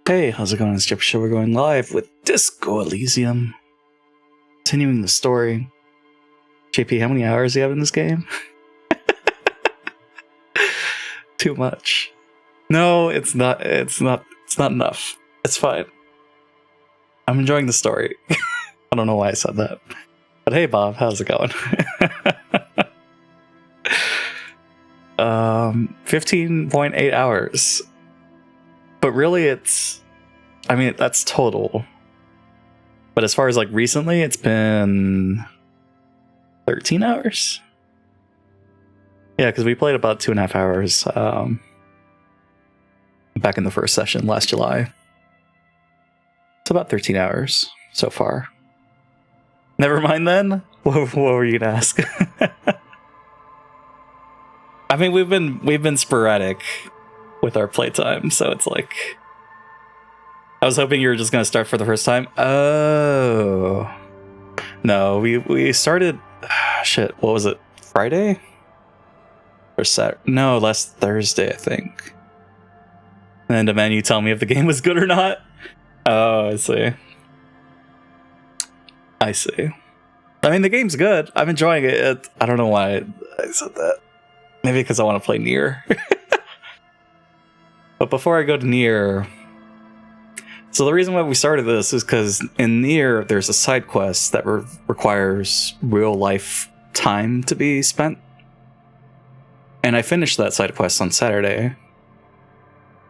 Hey, how's it going? It's JPChivalry. We're going live with Disco Elysium. Continuing the story. JP, how many hours do you have in this game? Too much. No, it's not enough. It's fine. I'm enjoying the story. I don't know why I said that. But hey Bob, how's it going? 15.8 hours. But really that's total. But as far as like recently, it's been 13 hours. Yeah, because we played about 2.5 hours back in the first session last July. It's about 13 hours so far. Never mind then. What were you gonna ask? I mean, we've been sporadic with our playtime, so it's like I was hoping you were just gonna start for the first time. Oh no, we started. Shit, what was it? Friday or Saturday? No, last Thursday, I think. And then demand you tell me if the game was good or not. Oh, I see. I mean, the game's good. I'm enjoying it. I don't know why I said that. Maybe because I want to play Nier. But before I go to Nier, so the reason why we started this is because in Nier, there's a side quest that requires real life time to be spent. And I finished that side quest on Saturday.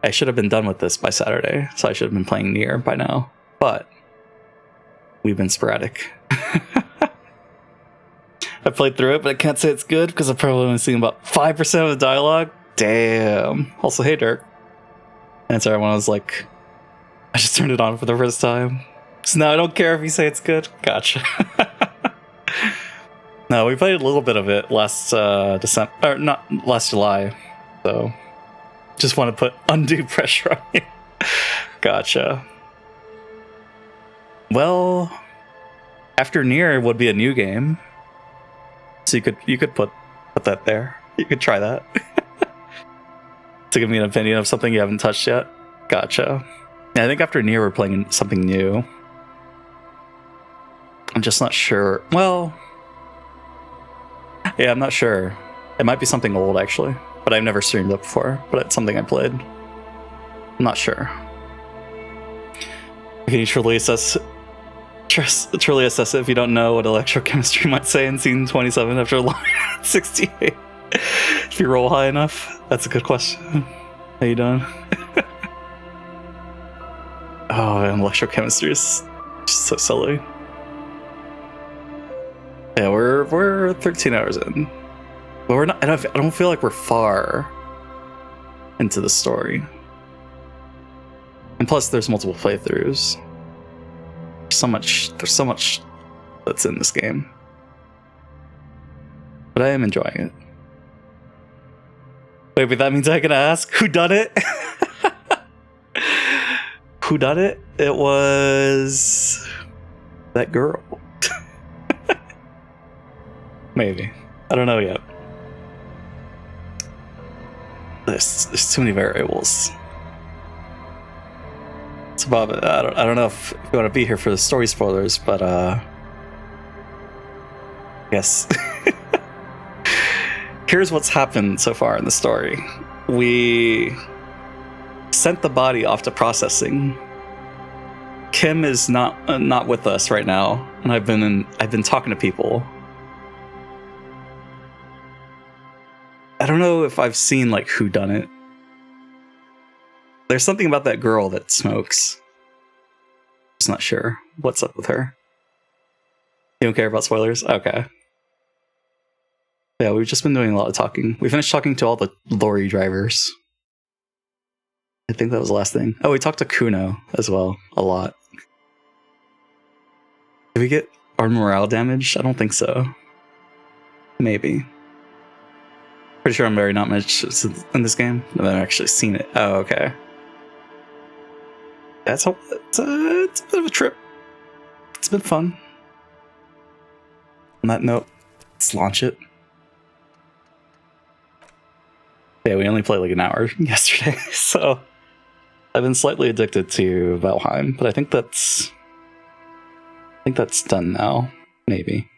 I should have been done with this by Saturday, so I should have been playing Nier by now. But we've been sporadic. I played through it, but I can't say it's good because I've probably only seen about 5% of the dialogue. Damn. Also, hey Dirk. And sorry, when I was like, I just turned it on for the first time. So now I don't care if you say it's good. Gotcha. No, we played a little bit of it last December, or not last July. So just want to put undue pressure on you. Gotcha. Well, after Nier would be a new game, so you could put that there. You could try that to give me an opinion of something you haven't touched yet. Gotcha. Yeah, I think after Nier we're playing something new. I'm just not sure. Well, yeah, I'm not sure. It might be something old actually, but I've never streamed it before. But it's something I played. I'm not sure. Can you truly assess it if you don't know what electrochemistry might say in scene 27 after line 68? If you roll high enough? That's a good question. How you doing? Oh man, electrochemistry is just so silly. Yeah, we're 13 hours in. But we're not. I don't feel like we're far into the story. And plus there's multiple playthroughs. There's so much that's in this game. But I am enjoying it. Wait, but that means I can ask who done it? Who done it? It was that girl. Maybe. I don't know yet. There's too many variables. So Bob, I don't know if you want to be here for the story spoilers, but yes. Here's what's happened so far in the story. We sent the body off to processing. Kim is not with us right now, and I've been talking to people. I don't know if I've seen like who done it. There's something about that girl that smokes. Just not sure what's up with her. You don't care about spoilers? Okay. Yeah, we've just been doing a lot of talking. We finished talking to all the lorry drivers. I think that was the last thing. Oh, we talked to Kuno as well, a lot. Did we get our morale damaged? I don't think so. Maybe. Pretty sure I'm very not much in this game. I've never actually seen it. Oh, okay. It's a bit of a trip. It's been fun. On that note, let's launch it. Yeah, we only played like an hour yesterday, so I've been slightly addicted to Valheim, but I think that's done now. Maybe.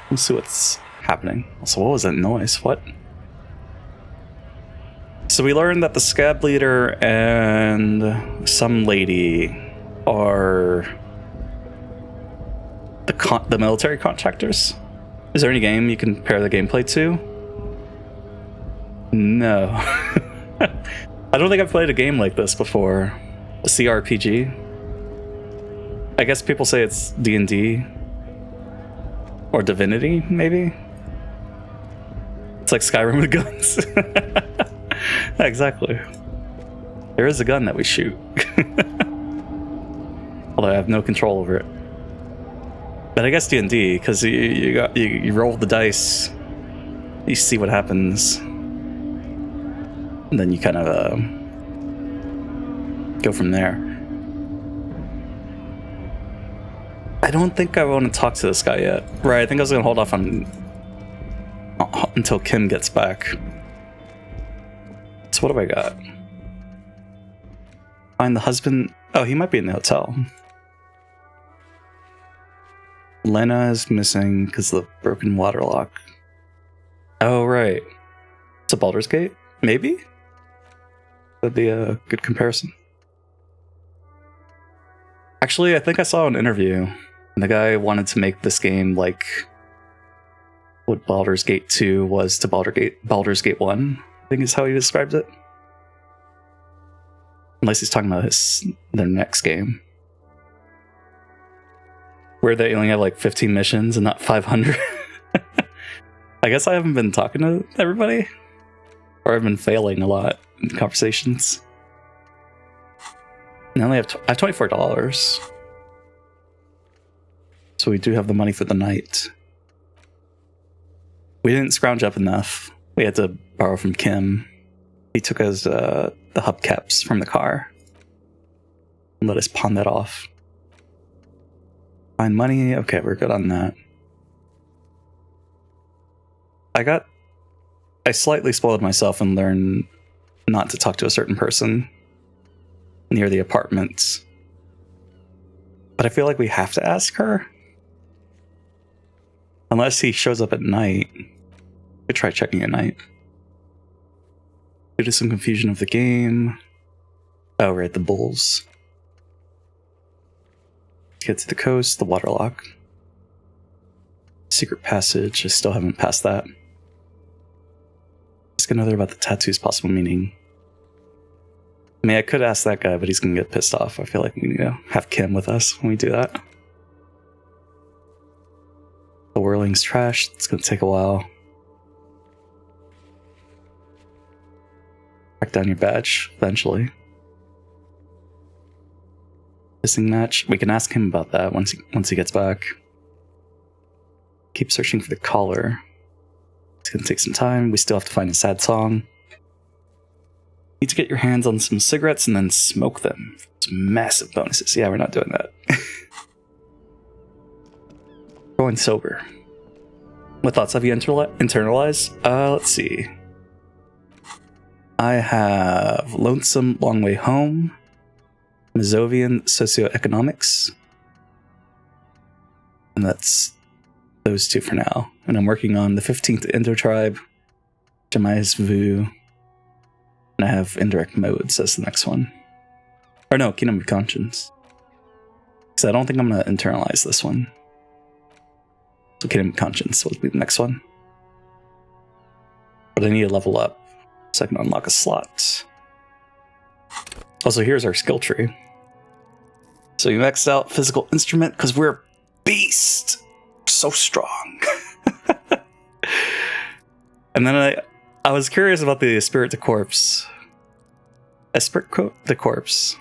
Let's see what's happening. So what was that noise? What? So we learned that the scab leader and some lady are the military contractors. Is there any game you can pair the gameplay to? No. I don't think I've played a game like this before. A CRPG. I guess people say it's D&D. Or Divinity, maybe? It's like Skyrim with guns. Exactly. There is a gun that we shoot. Although I have no control over it. But I guess D&D, because you roll the dice, you see what happens, and then you kind of go from there. I don't think I want to talk to this guy yet. Right, I think I was going to hold off until Kim gets back. So what have I got? Find the husband. Oh, he might be in the hotel. Lena is missing because of the broken water lock. Oh, right. It's a Baldur's Gate? Maybe? That'd be a good comparison. Actually, I think I saw an interview, and the guy wanted to make this game like what Baldur's Gate 2 was to Baldur's Gate 1, I think is how he describes it. Unless he's talking about their next game. Where they only have like 15 missions and not 500. I guess I haven't been talking to everybody. Or I've been failing a lot in conversations. And I only have I have $24. So we do have the money for the night. We didn't scrounge up enough. We had to borrow from Kim. He took us the hubcaps from the car. And let us pawn that off. Find money. Okay, we're good on that. I slightly spoiled myself and learned not to talk to a certain person near the apartments. But I feel like we have to ask her. Unless he shows up at night. We try checking at night. Due to some confusion of the game. Oh, right, the bulls. Get to the coast, the water lock. Secret passage, I still haven't passed that. Ask another about the tattoo's possible meaning. I mean, I could ask that guy, but he's gonna get pissed off. I feel like we need to have Kim with us when we do that. The whirling's trash, it's gonna take a while. Track down your badge, eventually. Missing match. We can ask him about that once he gets back. Keep searching for the collar. It's gonna take some time. We still have to find a sad song. Need to get your hands on some cigarettes and then smoke them. Some massive bonuses. Yeah, we're not doing that. Going sober. What thoughts have you internalized? Let's see. I have Lonesome Long Way Home. Mazovian Socioeconomics. And that's those two for now. And I'm working on the 15th Indo Tribe, Jemai's Vu, and I have Indirect Modes as the next one. Or no, Kingdom of Conscience. Because I don't think I'm going to internalize this one. So Kingdom of Conscience will be the next one. But I need to level up so I can unlock a slot. Also, here's our skill tree. So you maxed out physical instrument because we're a beast. So strong. And then I was curious about the Esprit de Corps. Esprit de Corps. So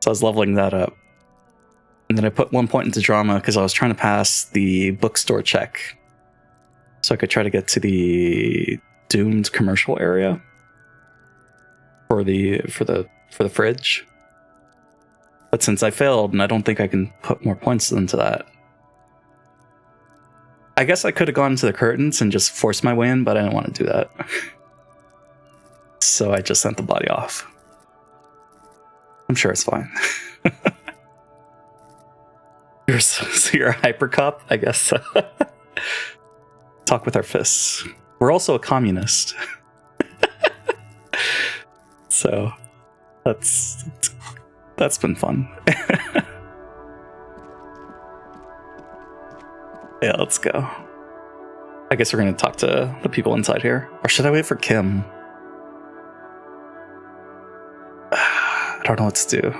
I was leveling that up. And then I put 1 point into drama because I was trying to pass the bookstore check. So I could try to get to the doomed commercial area. For the fridge. But since I failed, and I don't think I can put more points into that. I guess I could have gone to the curtains and just forced my way in, but I didn't want to do that. so I just sent the body off. I'm sure it's fine. You're a hyper cop, I guess. Talk with our fists. We're also a communist. So that's been fun. Yeah, let's go. I guess we're gonna talk to the people inside here. Or should I wait for Kim? I don't know what to do.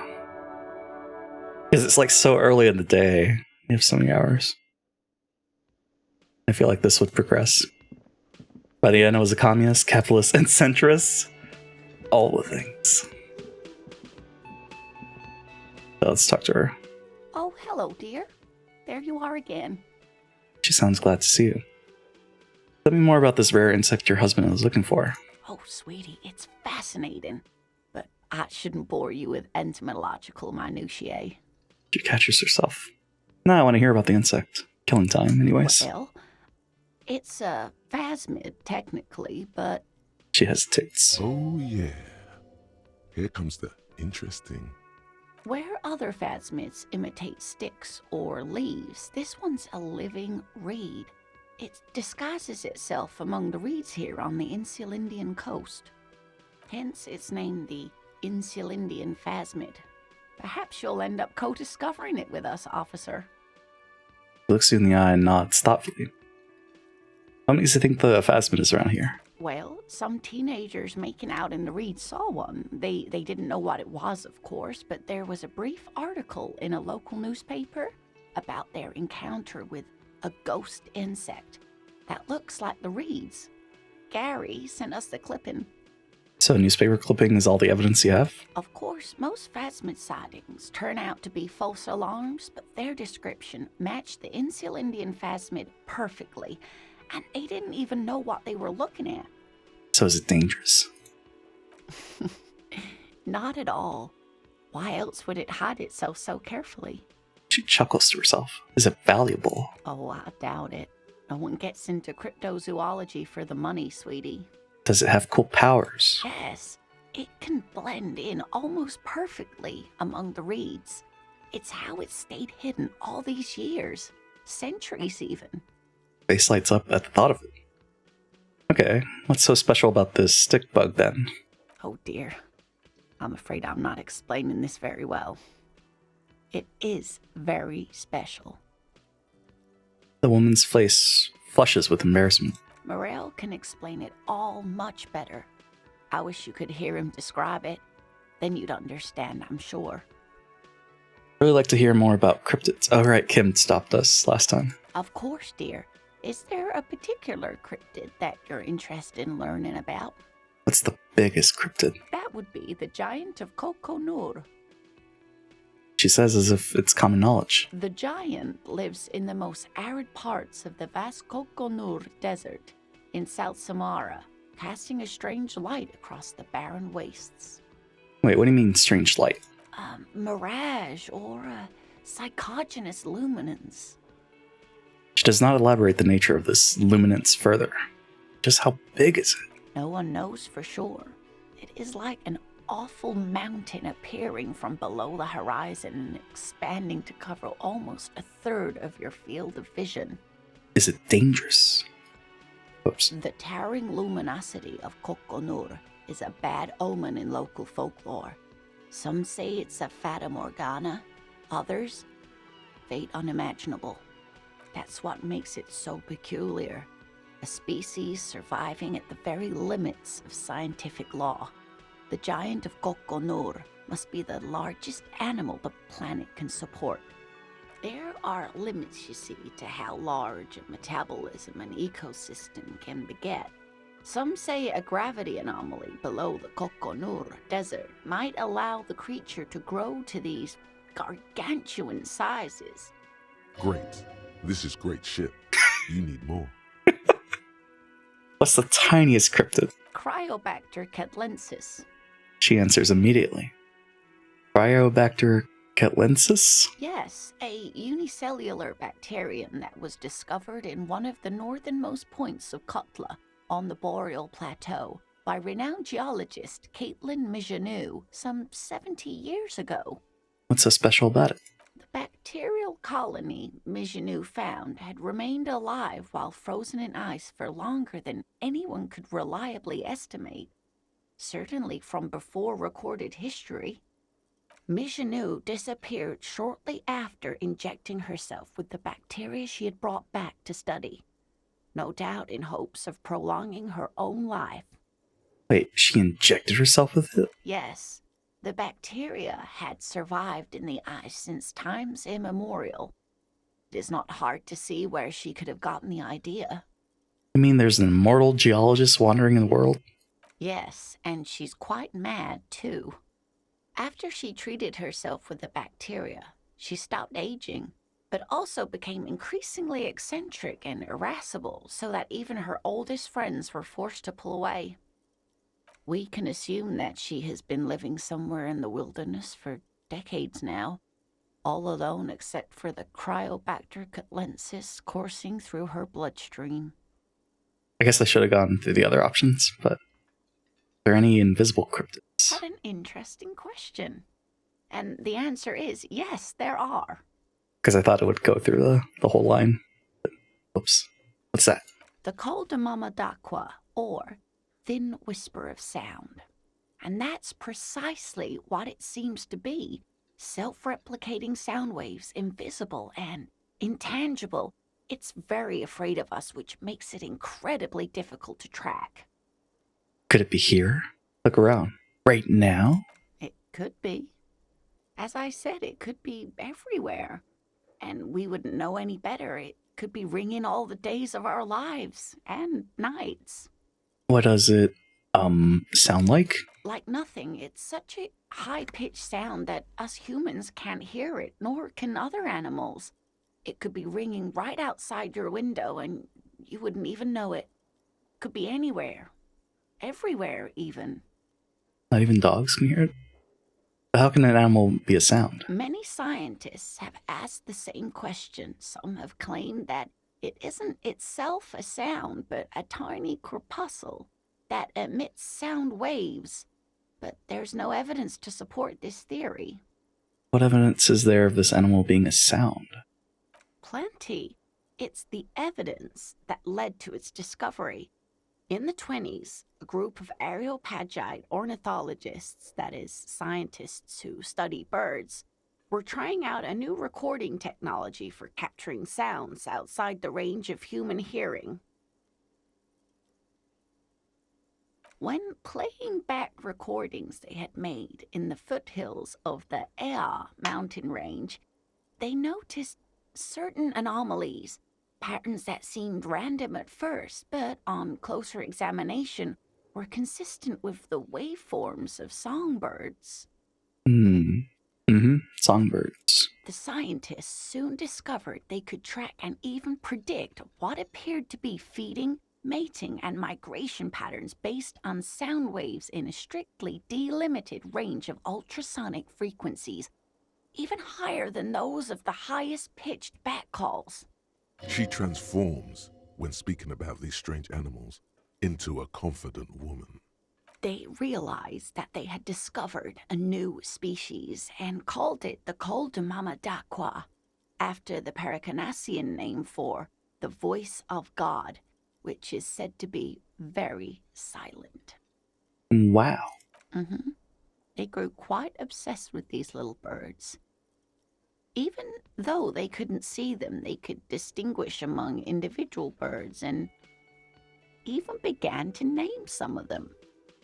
Because it's like so early in the day. We have so many hours. I feel like this would progress. By the end, I was a communist, capitalist, and centrist. All the things. So let's talk to her. Oh, hello, dear. There you are again. She sounds glad to see you. Tell me more about this rare insect your husband is looking for. Oh, sweetie, it's fascinating. But I shouldn't bore you with entomological minutiae. She catches herself. Now I want to hear about the insect. Killing time, anyways. Well, it's a phasmid, technically, but... She hesitates. Oh, yeah. Here comes the interesting. Where other phasmids imitate sticks or leaves, this one's a living reed. It disguises itself among the reeds here on the Insulindian coast. Hence, it's named the Insulindian phasmid. Perhaps you'll end up co-discovering it with us, officer. He looks you in the eye and nods thoughtfully. How many do you think the phasmid is around here? Well, some teenagers making out in the reeds saw one. They didn't know what it was, of course, but there was a brief article in a local newspaper about their encounter with a ghost insect that looks like the reeds. Gary sent us the clipping. So a newspaper clipping is all the evidence you have? Of course, most phasmid sightings turn out to be false alarms, but their description matched the Insulindian phasmid perfectly, and they didn't even know what they were looking at. So is it dangerous? Not at all. Why else would it hide itself so carefully? She chuckles to herself. Is it valuable? Oh, I doubt it. No one gets into cryptozoology for the money, sweetie. Does it have cool powers? Yes, it can blend in almost perfectly among the reeds. It's how it stayed hidden all these years, centuries even. Face lights up at the thought of it. Okay, what's so special about this stick bug then? Oh dear, I'm afraid I'm not explaining this very well. It is very special. The woman's face flushes with embarrassment. Morel can explain it all much better. I wish you could hear him describe it. Then you'd understand, I'm sure. I'd really like to hear more about cryptids. Oh, right, Kim stopped us last time. Of course, dear. Is there a particular cryptid that you're interested in learning about? What's the biggest cryptid? That would be the giant of Coconur. She says as if it's common knowledge. The giant lives in the most arid parts of the vast Coconur Desert in South Samara, casting a strange light across the barren wastes. Wait, what do you mean strange light? Mirage or psychogenous luminance. She does not elaborate the nature of this luminance further. Just how big is it? No one knows for sure. It is like an awful mountain appearing from below the horizon and expanding to cover almost a third of your field of vision. Is it dangerous? Oops. The towering luminosity of Coconur is a bad omen in local folklore. Some say it's a fata morgana, others, fate unimaginable. That's what makes it so peculiar. A species surviving at the very limits of scientific law. The giant of Coconur must be the largest animal the planet can support. There are limits, you see, to how large a metabolism an ecosystem can beget. Some say a gravity anomaly below the Coconur Desert might allow the creature to grow to these gargantuan sizes. Great. This is great shit. You need more. What's the tiniest cryptid? Cryobacter catlensis. She answers immediately. Cryobacter catlensis? Yes, a unicellular bacterium that was discovered in one of the northernmost points of Kutla on the Boreal Plateau by renowned geologist Caitlin Mijanou some 70 years ago. What's so special about it? The bacterial colony Mijanou found had remained alive while frozen in ice for longer than anyone could reliably estimate, certainly from before recorded history. Mijanou disappeared shortly after injecting herself with the bacteria she had brought back to study, no doubt in hopes of prolonging her own life. Wait, she injected herself with it? Yes, the bacteria had survived in the ice since times immemorial. It is not hard to see where she could have gotten the idea. You mean there's an immortal geologist wandering in the world? Yes, and she's quite mad, too. After she treated herself with the bacteria, she stopped aging, but also became increasingly eccentric and irascible, so that even her oldest friends were forced to pull away. We can assume that she has been living somewhere in the wilderness for decades now, all alone except for the Cryobacter catlensis coursing through her bloodstream. I guess I should have gone through the other options, but are there any invisible cryptids? What an interesting question. And the answer is yes, there are. Because I thought it would go through the whole line. But, oops. What's that? The Col de Mamadaqua, or Thin Whisper of Sound. And that's precisely what it seems to be. Self-replicating sound waves, invisible and intangible. It's very afraid of us, which makes it incredibly difficult to track. Could it be here? Look around. Right now? It could be. As I said, it could be everywhere. And we wouldn't know any better. It could be ringing all the days of our lives and nights. What does it, sound like? Like nothing. It's such a high-pitched sound that us humans can't hear it, nor can other animals. It could be ringing right outside your window and you wouldn't even know it. Could be anywhere. Everywhere, even. Not even dogs can hear it? How can an animal be a sound? Many scientists have asked the same question. Some have claimed that it isn't itself a sound, but a tiny corpuscle that emits sound waves. But there's no evidence to support this theory. What evidence is there of this animal being a sound? Plenty. It's the evidence that led to its discovery. In the 1920s, a group of Areopagite ornithologists, that is, scientists who study birds, were trying out a new recording technology for capturing sounds outside the range of human hearing. When playing back recordings they had made in the foothills of the Ea mountain range, they noticed certain anomalies, patterns that seemed random at first, but on closer examination were consistent with the waveforms of songbirds. Songbirds. The scientists soon discovered they could track and even predict what appeared to be feeding, mating, and migration patterns based on sound waves in a strictly delimited range of ultrasonic frequencies, even higher than those of the highest-pitched bat calls. She transforms, when speaking about these strange animals, into a confident woman. They realized that they had discovered a new species and called it the Col de Mamadaqua, after the Paracanassian name for the voice of God, which is said to be very silent. Wow. They grew quite obsessed with these little birds. Even though they couldn't see them, they could distinguish among individual birds and even began to name some of them.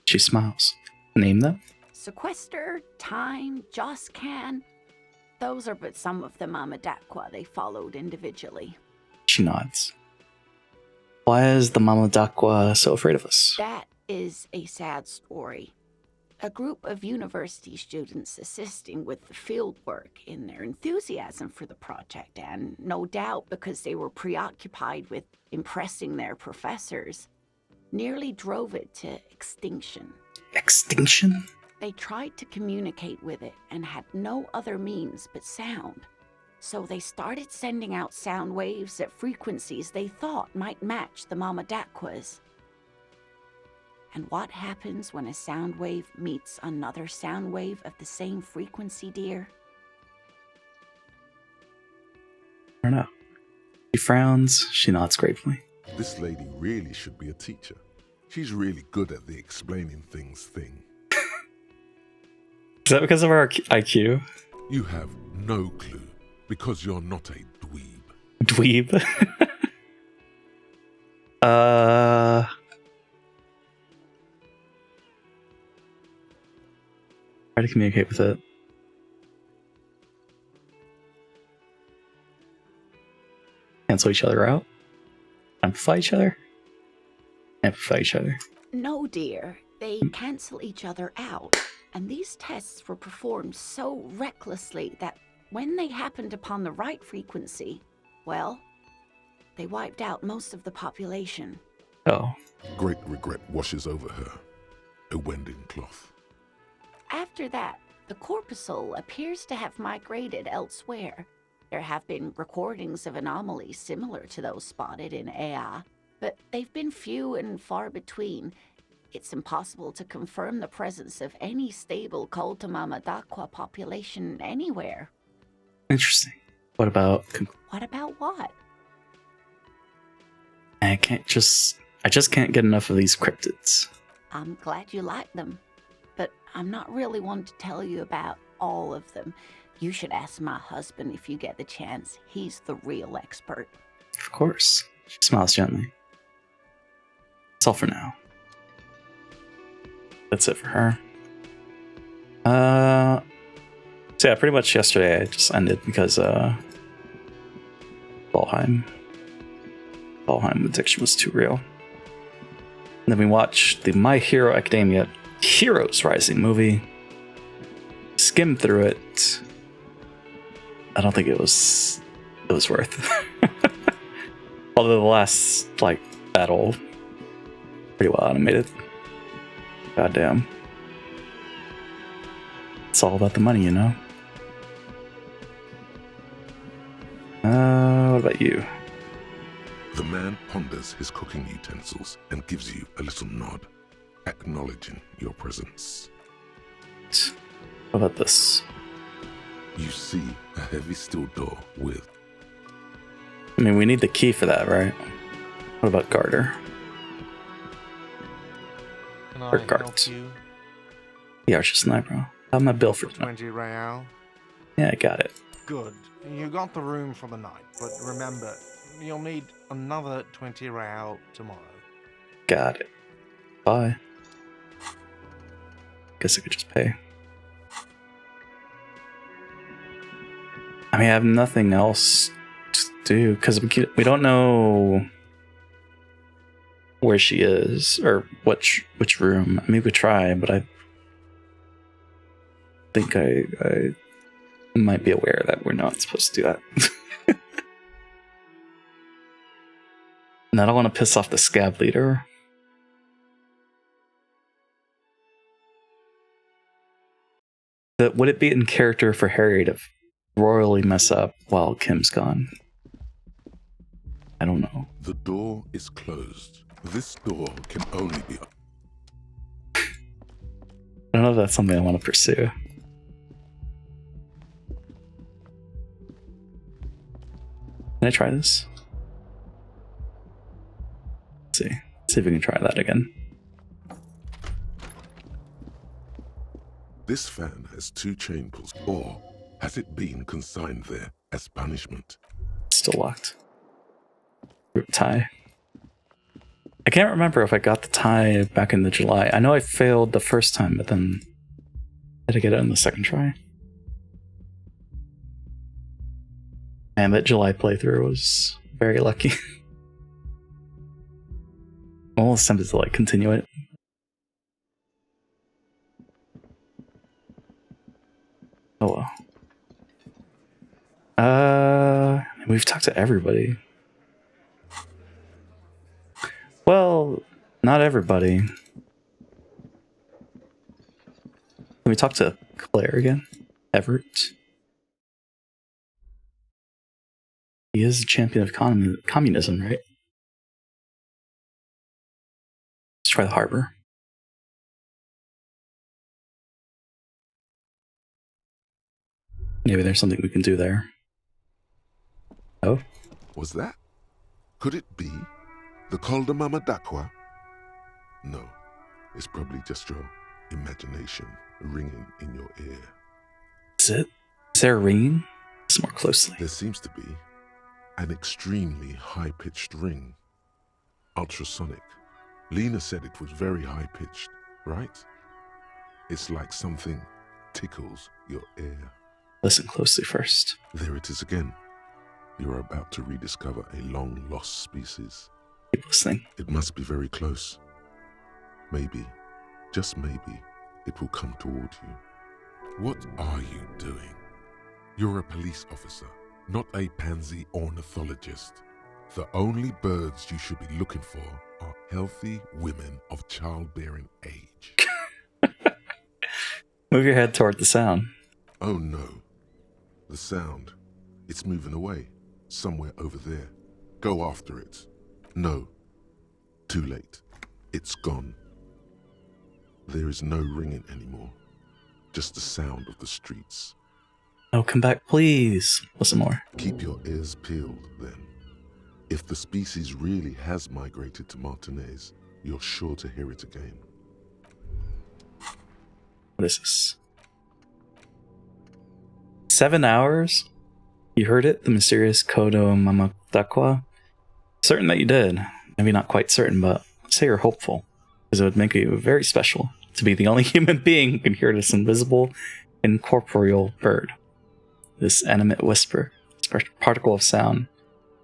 She smiles. Name them? Sequester, Time, Joscan. Those are but some of the Mamadaqua they followed individually. She nods. Why is the Mamadaqua so afraid of us? That is a sad story. A group of university students assisting with the field work in their enthusiasm for the project, and no doubt because they were preoccupied with impressing their professors, nearly drove it to extinction. Extinction? They tried to communicate with it and had no other means but sound. So they started sending out sound waves at frequencies they thought might match the Mamadaquas. And what happens when a sound wave meets another sound wave of the same frequency, dear? I don't know. She frowns, she nods gratefully. This lady really should be a teacher. She's really good at the explaining things thing. Is that because of our IQ? You have no clue because you're not a dweeb. Dweeb. Try to communicate with it. Cancel each other out. Amplify each other. Amplify each other. No, dear. They cancel each other out. And these tests were performed so recklessly that when they happened upon the right frequency, well, they wiped out most of the population. Oh. Great regret washes over her. A wending cloth. After that, the corpuscle appears to have migrated elsewhere. There have been recordings of anomalies similar to those spotted in Ea, but they've been few and far between. It's impossible to confirm the presence of any stable Koltamamadakwa population anywhere. Interesting. What about... What about what? I just can't get enough of these cryptids. I'm glad you like them, but I'm not really one to tell you about all of them. You should ask my husband if you get the chance. He's the real expert. Of course. She smiles gently. That's all for now. That's it for her. So yeah, pretty much yesterday I just ended because Valheim addiction was too real. And then we watched the My Hero Academia Heroes Rising movie. Skimmed through it. I don't think it was worth. Although the last battle pretty well animated. Goddamn. It's all about the money, you know? What about you? The man ponders his cooking utensils and gives you a little nod, acknowledging your presence. What about this? You see a heavy steel door with... I mean, we need the key for that, right? What about Garter? Can I Or help cards. you? The Archer Sniper. How's my bill for tonight? 20 real. Yeah, I got it. Good. You got the room for the night, but remember, you'll need another 20 real tomorrow. Got it. Bye. Guess I could just pay. I mean, I have nothing else to do because we don't know where she is or which room. I mean, we could try, but I think I might be aware that we're not supposed to do that. And I don't want to piss off the scab leader. Would it be in character for Harry to royally mess up while Kim's gone? I don't know. The door is closed. This door can only be... I don't know if that's something I want to pursue. Can I try this? Let's see. See if we can try that again. This fan has 2 chain pulls, or has it been consigned there as punishment? Still locked. Group tie. I can't remember if I got the tie back in the July. I know I failed the first time, but then did I get it on the second try? And that July playthrough was very lucky. I'm almost tempted to continue it. Oh well. We've talked to everybody. Well, not everybody. Can we talk to Claire again? Everett? He is a champion of communism, right? Let's try the harbor. Maybe there's something we can do there. Oh? Was that? Could it be the Calder Mama Dakwa? No, it's probably just your imagination ringing in your ear. Is it? Is there a ringing? Listen more closely. There seems to be an extremely high-pitched ring. Ultrasonic. Lena said it was very high-pitched, right? It's like something tickles your ear. Listen closely first. There it is again. You're about to rediscover a long-lost species. Keep listening. It must be very close. Maybe, just maybe, it will come toward you. What are you doing? You're a police officer, not a pansy ornithologist. The only birds you should be looking for are healthy women of childbearing age. Move your head toward the sound. Oh no. The sound. It's moving away. Somewhere over there. Go after it. No. Too late. It's gone. There is no ringing anymore. Just the sound of the streets. Oh, come back, please. Listen more. Keep your ears peeled, then. If the species really has migrated to Martinez, you're sure to hear it again. What is this? 7 hours? You heard it? The mysterious Kodo Mamadakwa? Certain that you did. Maybe not quite certain, but say you're hopeful. Because it would make you very special to be the only human being who can hear this invisible, incorporeal bird. This animate whisper, this particle of sound.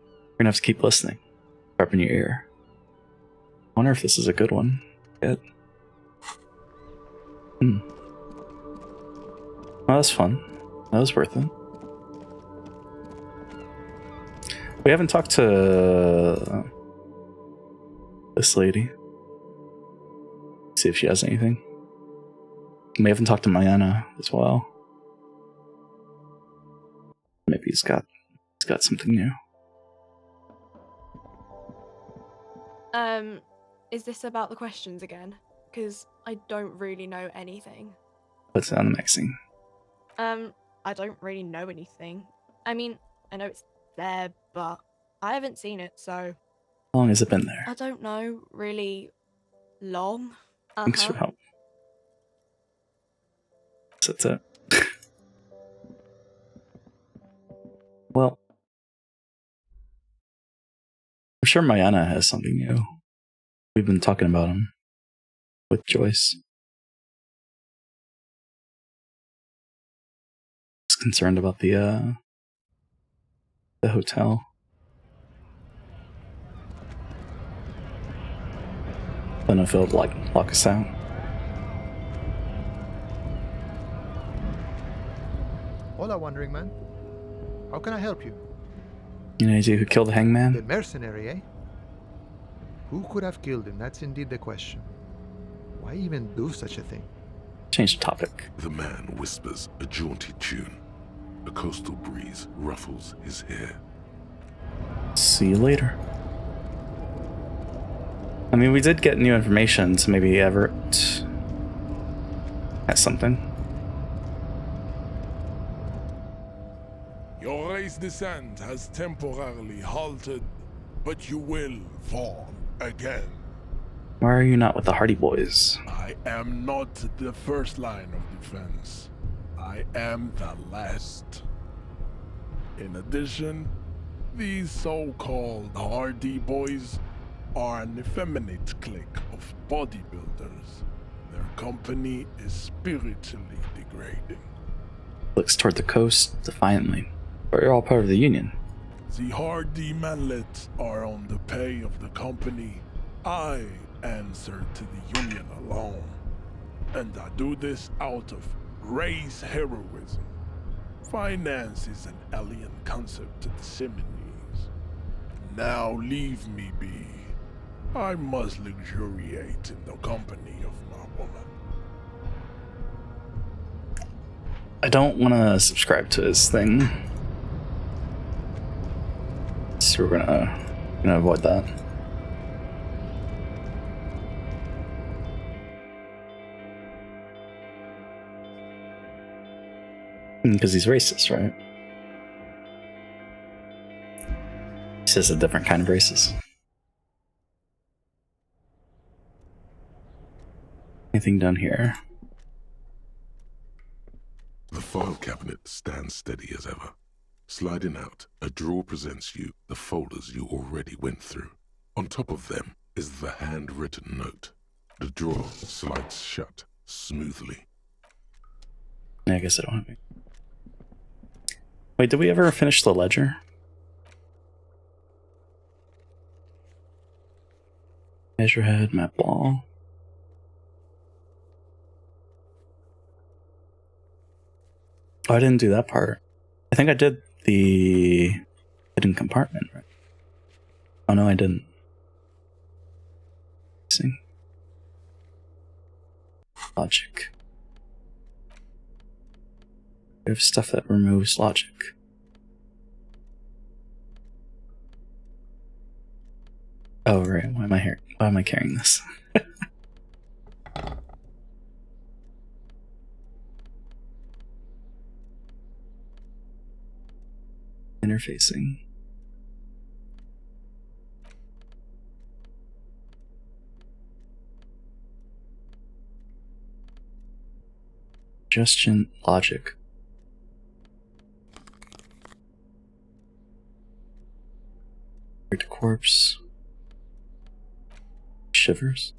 You're gonna have to keep listening. Sharpen your ear. I wonder if this is a good one. Good. Well, that's fun. That was worth it. We haven't talked to this lady. See if she has anything. We haven't talked to Mayana as well. Maybe he's got something new. Is this about the questions again? Because I don't really know anything. What's on the next scene? I don't really know anything. I mean, I know it's there, but I haven't seen it, so... How long has it been there? I don't know, really long. Thanks for help. That's it. Well, I'm sure Mayana has something new. We've been talking about him with Joyce. Just concerned about the hotel. Don't know if it'll lock us out. Hola, Wandering Man. How can I help you? You know who killed the The hangman? mercenary, eh? Who could have killed him? That's indeed the question. Why even do such a thing? Change the topic. The man whispers a jaunty tune. A coastal breeze ruffles his hair. See you later. I mean, we did get new information, so maybe Everett has something. Your race descent has temporarily halted, but you will fall again. Why are you not with the Hardy Boys? I am not the first line of defense. I am the last. In addition, these so-called Hardy Boys are an effeminate clique of bodybuilders. Their company is spiritually degrading. Looks toward the coast defiantly. But you're all part of the union. The Hardy manlets are on the pay of the company. I answer to the union alone. And I do this out of race heroism. Finance is an alien concept to the Seminoles. Now leave me be. I must luxuriate in the company of my woman. I don't want to subscribe to his thing. So we're gonna avoid that. Because he's racist, right? He's just a different kind of racist. Anything done here? The file cabinet stands steady as ever. Sliding out, a drawer presents you the folders you already went through. On top of them is the handwritten note. The drawer slides shut smoothly. Yeah, I guess I don't have any. Wait, did we ever finish the ledger? Measurehead, map wall. Oh, I didn't do that part. I think I did the hidden compartment, right? Oh no, I didn't. See? Logic. We have stuff that removes logic. Oh right, why am I carrying this? Interfacing. Suggestion logic. The corpse. Shivers.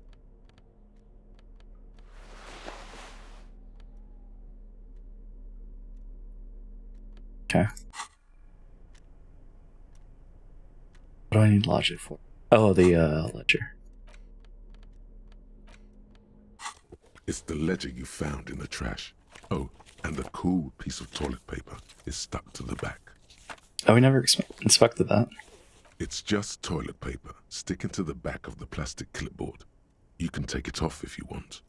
Okay. What do I need logic for? Oh, the ledger. It's the ledger you found in the trash. Oh, and the cool piece of toilet paper is stuck to the back. Oh, we never inspected that. It's just toilet paper sticking to the back of the plastic clipboard. You can take it off if you want.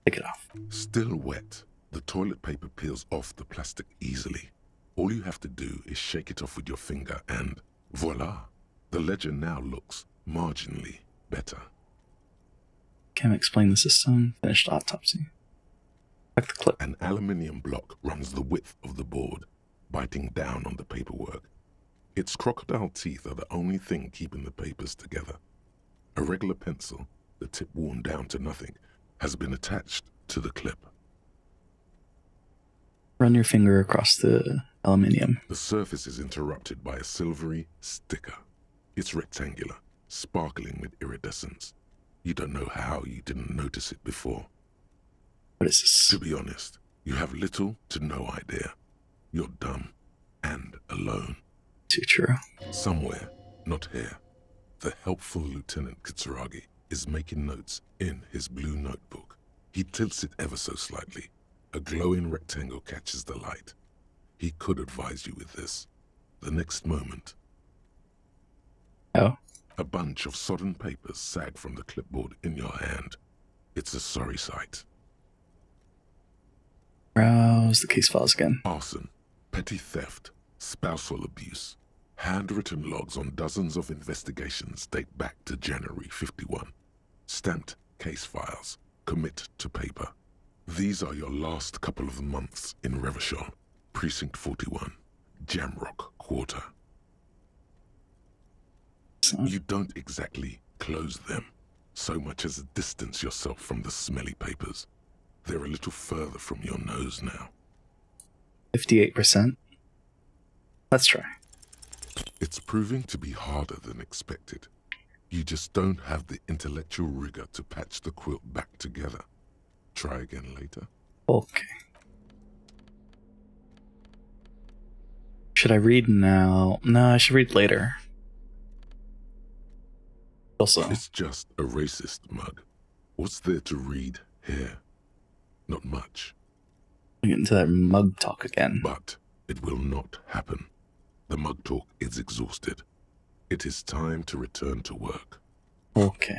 Take it off. Still wet, the toilet paper peels off the plastic easily. All you have to do is shake it off with your finger and voila! The ledger now looks marginally better. Can explain the system. Finished autopsy. Check the clip. An aluminium block runs the width of the board, biting down on the paperwork. Its crocodile teeth are the only thing keeping the papers together. A regular pencil, the tip worn down to nothing, has been attached to the clip. Run your finger across the aluminium. The surface is interrupted by a silvery sticker. It's rectangular, sparkling with iridescence. You don't know how you didn't notice it before. What is this? To be honest, you have little to no idea. You're dumb and alone. Too true. Somewhere, not here, the helpful Lieutenant Kitsuragi is making notes in his blue notebook. He tilts it ever so slightly. A glowing rectangle catches the light. He could advise you with this. The next moment, Oh. a bunch of sodden papers sag from the clipboard in your hand. It's a sorry sight. Browse the case files again. Arson, petty theft, spousal abuse. Handwritten logs on dozens of investigations date back to January 51. Stamped case files, commit to paper. These are your last couple of months in Revachol, Precinct 41, Jamrock Quarter. You don't exactly close them, so much as distance yourself from the smelly papers. They're a little further from your nose now. 58%. Let's try. It's proving to be harder than expected. You just don't have the intellectual rigor to patch the quilt back together. Try again later. Okay. Should I read now? No, I should read later. Also, It's just a racist mug. What's there to read here? Not much. we get into that mug talk again. But it will not happen. The mug talk is exhausted. It is time to return to work. Okay.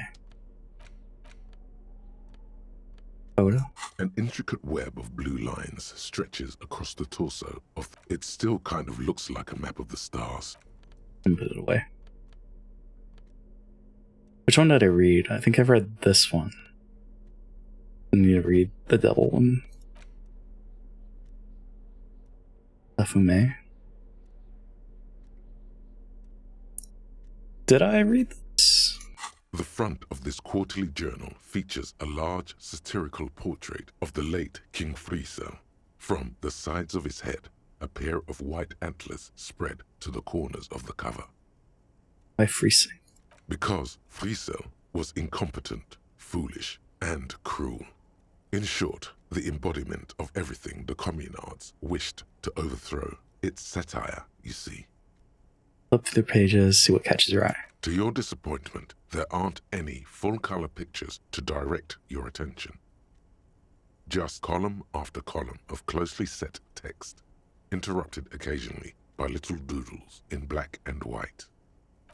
Photo? An intricate web of blue lines stretches across the torso of... It still kind of looks like a map of the stars. And put it away. Which one did I read? I think I've read this one. I need to read the devil one. Lafume. Did I read this? The front of this quarterly journal features a large satirical portrait of the late King Friesel. From the sides of his head, a pair of white antlers spread to the corners of the cover. By Freesing. Because Friesel was incompetent, foolish, and cruel. In short, the embodiment of everything the communards wished to overthrow. It's satire, you see. Flip through pages, see what catches your eye. To your disappointment, there aren't any full-color pictures to direct your attention. Just column after column of closely set text, interrupted occasionally by little doodles in black and white.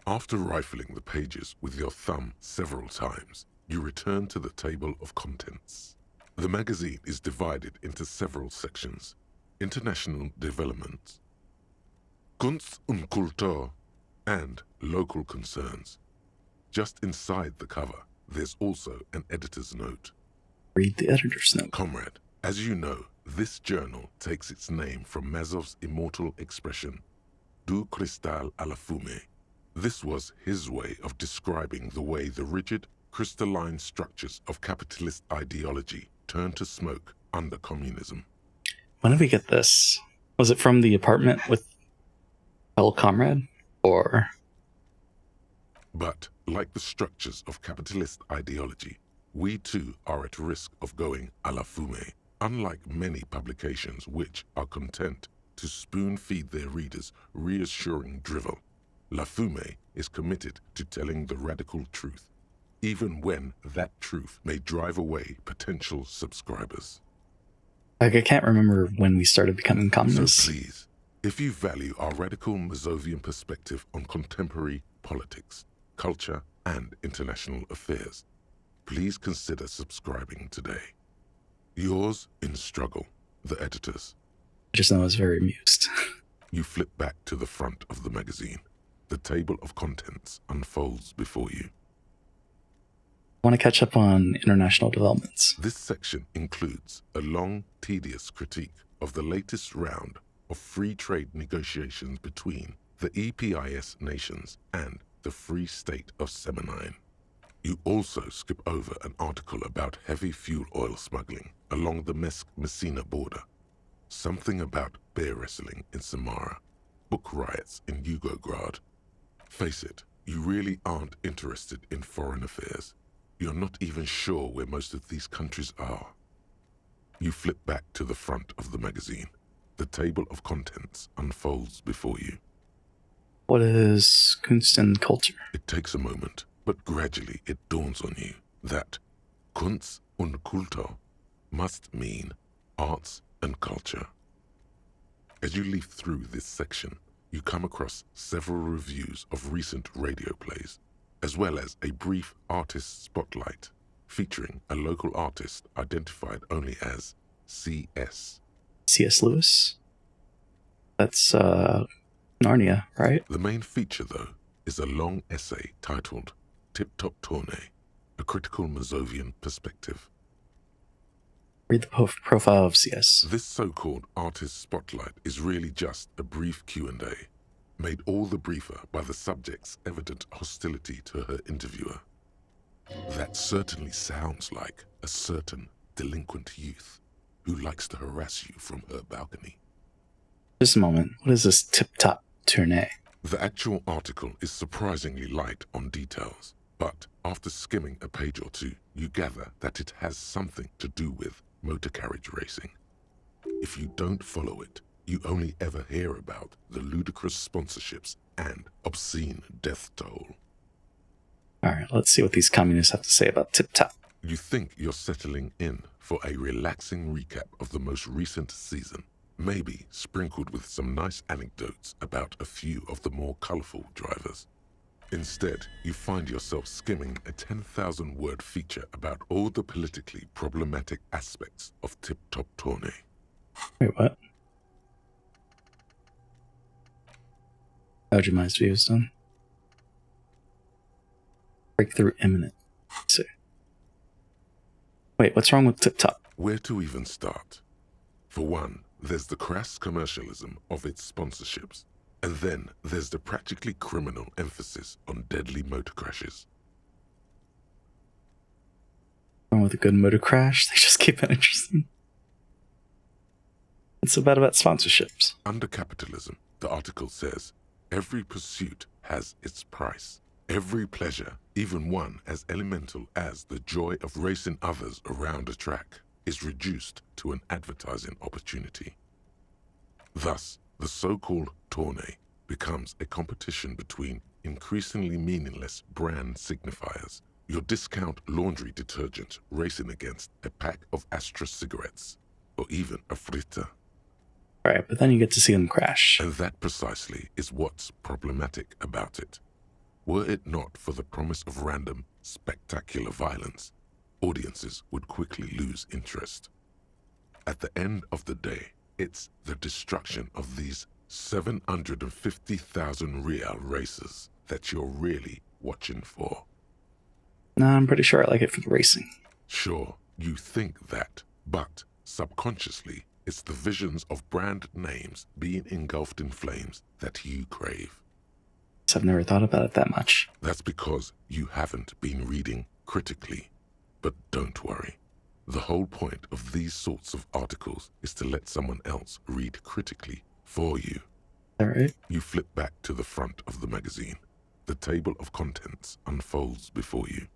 After rifling the pages with your thumb several times, you return to the table of contents. The magazine is divided into several sections: international developments, Kunst und Kultur, and local concerns. Just inside the cover, there's also an editor's note. Read the editor's note. Comrade, as you know, this journal takes its name from Mazov's immortal expression, Du cristal à la fumée. This was his way of describing the way the rigid, crystalline structures of capitalist ideology turned to smoke under communism. When did we get this? Was it from the apartment with El Comrade? Or... But, like the structures of capitalist ideology, we too are at risk of going à la fumée. Unlike many publications which are content to spoon-feed their readers reassuring drivel, La Fumée is committed to telling the radical truth, even when that truth may drive away potential subscribers. Like, I can't remember when we started becoming communists. So please, if you value our radical Mazovian perspective on contemporary politics, culture, and international affairs, please consider subscribing today. Yours in struggle, the editors. I just know I was very amused. You flip back to the front of the magazine. The table of contents unfolds before you. I want to catch up on international developments. This section includes a long, tedious critique of the latest round of free trade negotiations between the EPIS nations and the Free State of Semenine. You also skip over an article about heavy fuel oil smuggling along the Messina border, something about bear wrestling in Samara, book riots in Yugograd. Face it, you really aren't interested in foreign affairs. You're not even sure where most of these countries are. You flip back to the front of the magazine. The table of contents unfolds before you. What is Kunst and Culture? It takes a moment, but gradually it dawns on you that Kunst und Kultur must mean arts and culture. As you leaf through this section, you come across several reviews of recent radio plays, as well as a brief artist spotlight featuring a local artist identified only as CS. C.S. Lewis? That's, Narnia, right? The main feature, though, is a long essay titled Tip Top Tournée, a critical Mazovian perspective. Read the profile of CS. This so-called artist spotlight is really just a brief Q&A, made all the briefer by the subject's evident hostility to her interviewer. That certainly sounds like a certain delinquent youth who likes to harass you from her balcony. Just a moment. What is this tip-top tournée? The actual article is surprisingly light on details, but after skimming a page or two, you gather that it has something to do with motor carriage racing. If you don't follow it, you only ever hear about the ludicrous sponsorships and obscene death toll. Alright, let's see what these communists have to say about tip-top. You think you're settling in for a relaxing recap of the most recent season, maybe sprinkled with some nice anecdotes about a few of the more colorful drivers. Instead, you find yourself skimming a 10,000-word feature about all the politically problematic aspects of Tip Top Tournée. Wait, what? Ojimai's view is done. Breakthrough imminent. Let's see. Wait, what's wrong with tip-top? Where to even start? For one, there's the crass commercialism of its sponsorships. And then there's the practically criminal emphasis on deadly motor crashes. With a good motor crash, they just keep it interesting. What's so bad about sponsorships? Under capitalism, the article says, every pursuit has its price. Every pleasure, even one as elemental as the joy of racing others around a track, is reduced to an advertising opportunity. Thus, the so-called tournée becomes a competition between increasingly meaningless brand signifiers. Your discount laundry detergent racing against a pack of Astra cigarettes, or even a fritter. Right, but then you get to see them crash. And that precisely is what's problematic about it. Were it not for the promise of random, spectacular violence, audiences would quickly lose interest. At the end of the day, it's the destruction of these 750,000 real races that you're really watching for. No, I'm pretty sure I like it for the racing. Sure, you think that, but subconsciously, it's the visions of brand names being engulfed in flames that you crave. I've never thought about it that much. That's because you haven't been reading critically. But don't worry. The whole point of these sorts of articles is to let someone else read critically for you. All right. You flip back to the front of the magazine. The table of contents unfolds before you.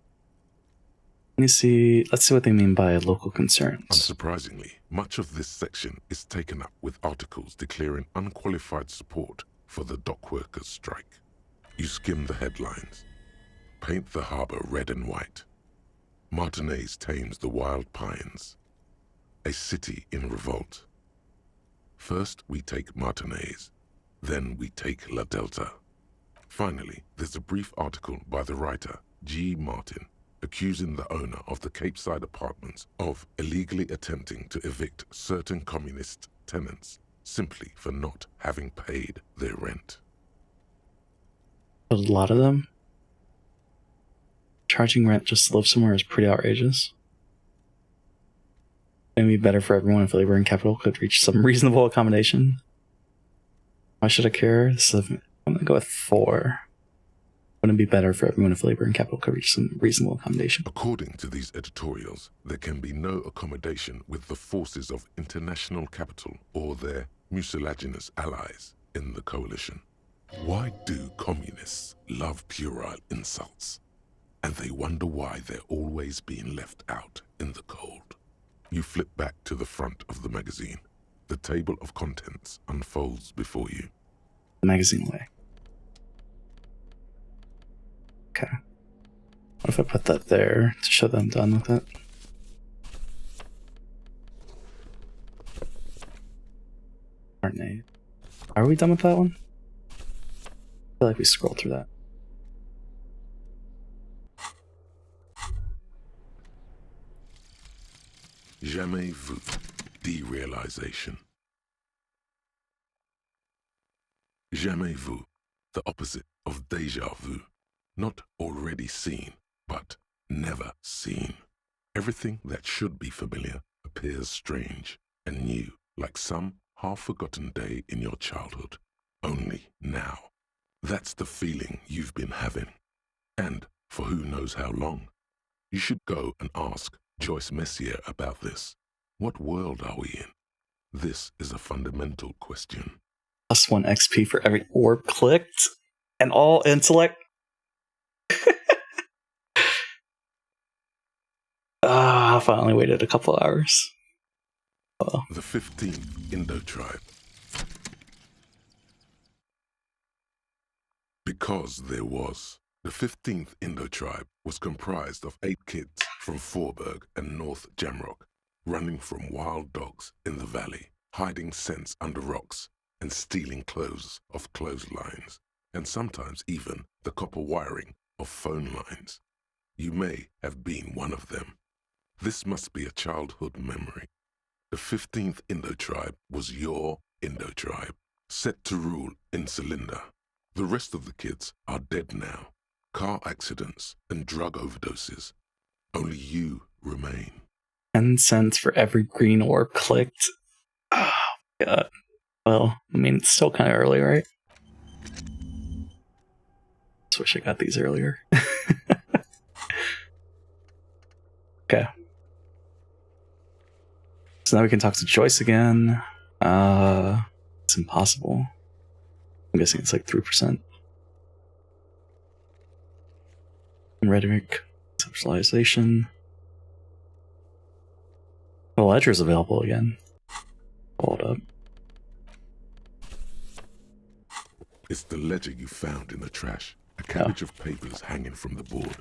Let's see what they mean by local concerns. Unsurprisingly, much of this section is taken up with articles declaring unqualified support for the dock workers' strike. You skim the headlines. Paint the harbor red and white. Martinez tames the wild pines. A city in revolt. First we take Martinez, then we take La Delta. Finally, there's a brief article by the writer, G. Martin, accusing the owner of the Capeside apartments of illegally attempting to evict certain communist tenants simply for not having paid their rent. But a lot of them, charging rent just to live somewhere is pretty outrageous. It would be better for everyone if labor and capital could reach some reasonable accommodation. Why should I care? I'm going to go with 4. Wouldn't it be better for everyone if labor and capital could reach some reasonable accommodation? According to these editorials, there can be no accommodation with the forces of international capital or their mucilaginous allies in the coalition. Why do communists love puerile insults? And they wonder why they're always being left out in the cold. You flip back to the front of the magazine. The table of contents unfolds before you. The magazine away. Okay. What if I put that there to show that I'm done with it? Martinez. Are we done with that one? I feel like we scrolled through that. Jamais vu. Derealization. Jamais vu. The opposite of déjà vu. Not already seen, but never seen. Everything that should be familiar appears strange and new, like some half-forgotten day in your childhood. Only now. That's the feeling you've been having. And for who knows how long. You should go and ask Joyce Messier about this. What world are we in? This is a fundamental question. +1 XP for every orb clicked, and all intellect. I finally waited a couple hours. Oh. The 15th Indo tribe. Because there was. The 15th Indo tribe was comprised of 8 kids from Forberg and North Jamrock, running from wild dogs in the valley, hiding scents under rocks, and stealing clothes off clotheslines, and sometimes even the copper wiring of phone lines. You may have been one of them. This must be a childhood memory. The 15th Indo tribe was your Indo tribe, set to rule in Cylinder. The rest of the kids are dead now. Car accidents and drug overdoses. Only you remain. 10 cents for every green orb clicked. Well, I mean, it's still kind of early, right? Just wish I got these earlier. Okay. So now we can talk to Joyce again. It's impossible. I'm guessing it's like 3%. Rhetoric, socialization. The ledger is available again. Hold up. It's the ledger you found in the trash. A cabbage of papers hanging from the board.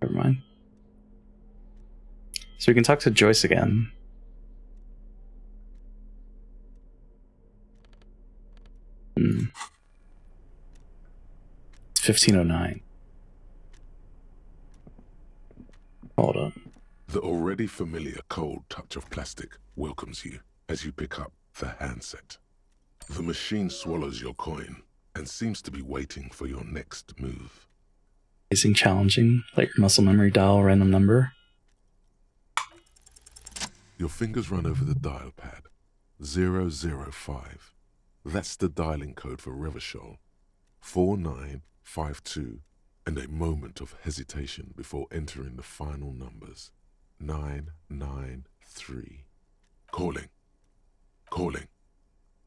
Never mind. So we can talk to Joyce again. It's 1509. Hold up. The already familiar cold touch of plastic welcomes you as you pick up the handset. The machine swallows your coin and seems to be waiting for your next move. Facing challenging. Let your muscle memory dial a random number. Your fingers run over the dial pad. 005. That's the dialing code for Revachol. 4952. And a moment of hesitation before entering the final numbers. 993. Calling. Calling.